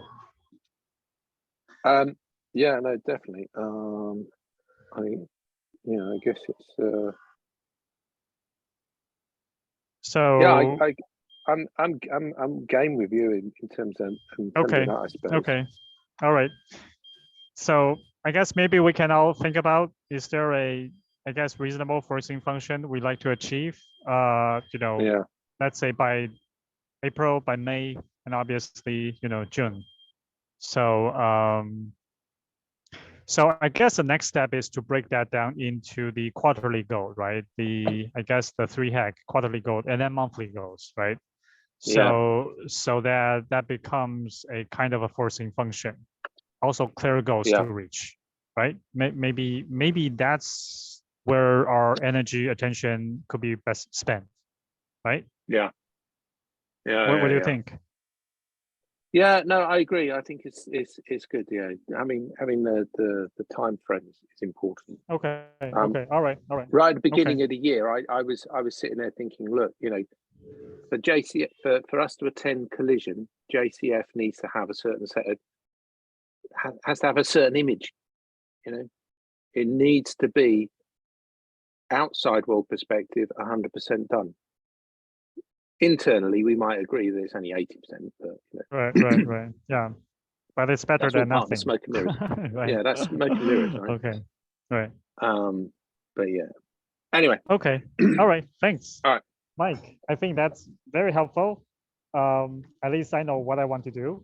S2: yeah, no, definitely. I guess it's
S1: so
S2: yeah, I'm game with you in terms of
S1: okay.
S2: that, I suppose.
S1: Okay, all right. So I guess maybe we can all think about, is there a reasonable forcing function we'd like to achieve let's say by April, by May, and obviously, June. So, so I guess the next step is to break that down into the quarterly goal, right? I guess the 3-hack quarterly goal and then monthly goals, right? So, so that becomes a kind of a forcing function. Also clear goals to reach, right? Maybe that's where our energy, attention could be best spent, right?
S2: Yeah.
S1: What do you think?
S2: Yeah, no, I agree. I think it's good. Yeah, I mean, having the time frames is important.
S1: Okay. Okay. All right.
S2: Right at the beginning of the year, I was sitting there thinking, look, for JCF, for us to attend Collision, JCF needs to have a certain set of has to have a certain image. It needs to be outside world perspective, 100% done. Internally, we might agree that it's only 80%, but
S1: right. Yeah, but it's better than nothing.
S2: Smoke and mirrors.
S1: Right.
S2: Yeah, that's smoke and mirrors, right?
S1: Okay, right.
S2: But yeah. Anyway.
S1: Okay. All right. Thanks.
S2: All right,
S1: Mike. I think that's very helpful. At least I know what I want to do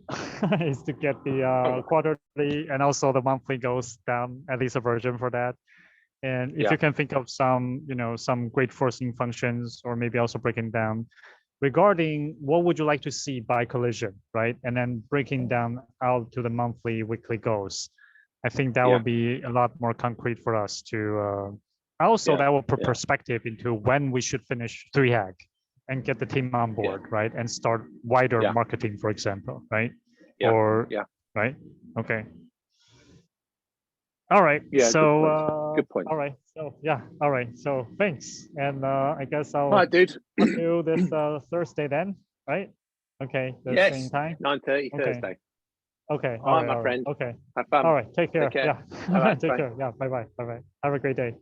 S1: is to get the quarterly and also the monthly goals down, at least a version for that. And if you can think of some, some great forcing functions, or maybe also breaking down regarding what would you like to see by Collision, right? And then breaking down out to the monthly, weekly goals. I think that will be a lot more concrete for us to, also that will put perspective into when we should finish 3-hack and get the team on board, right? And start wider marketing, for example, right? Right? Okay. All right.
S2: Yeah.
S1: So
S2: good point.
S1: All right. So all right. So thanks. And I guess I'll
S2: all right, dude.
S1: do this Thursday then, right? Okay. The same time.
S2: 9:30 Thursday.
S1: Okay.
S2: All right, my friend.
S1: Okay.
S2: Have fun.
S1: All right. Take care.
S2: Take care.
S1: Yeah. Take care. Yeah. Bye. Have a great day.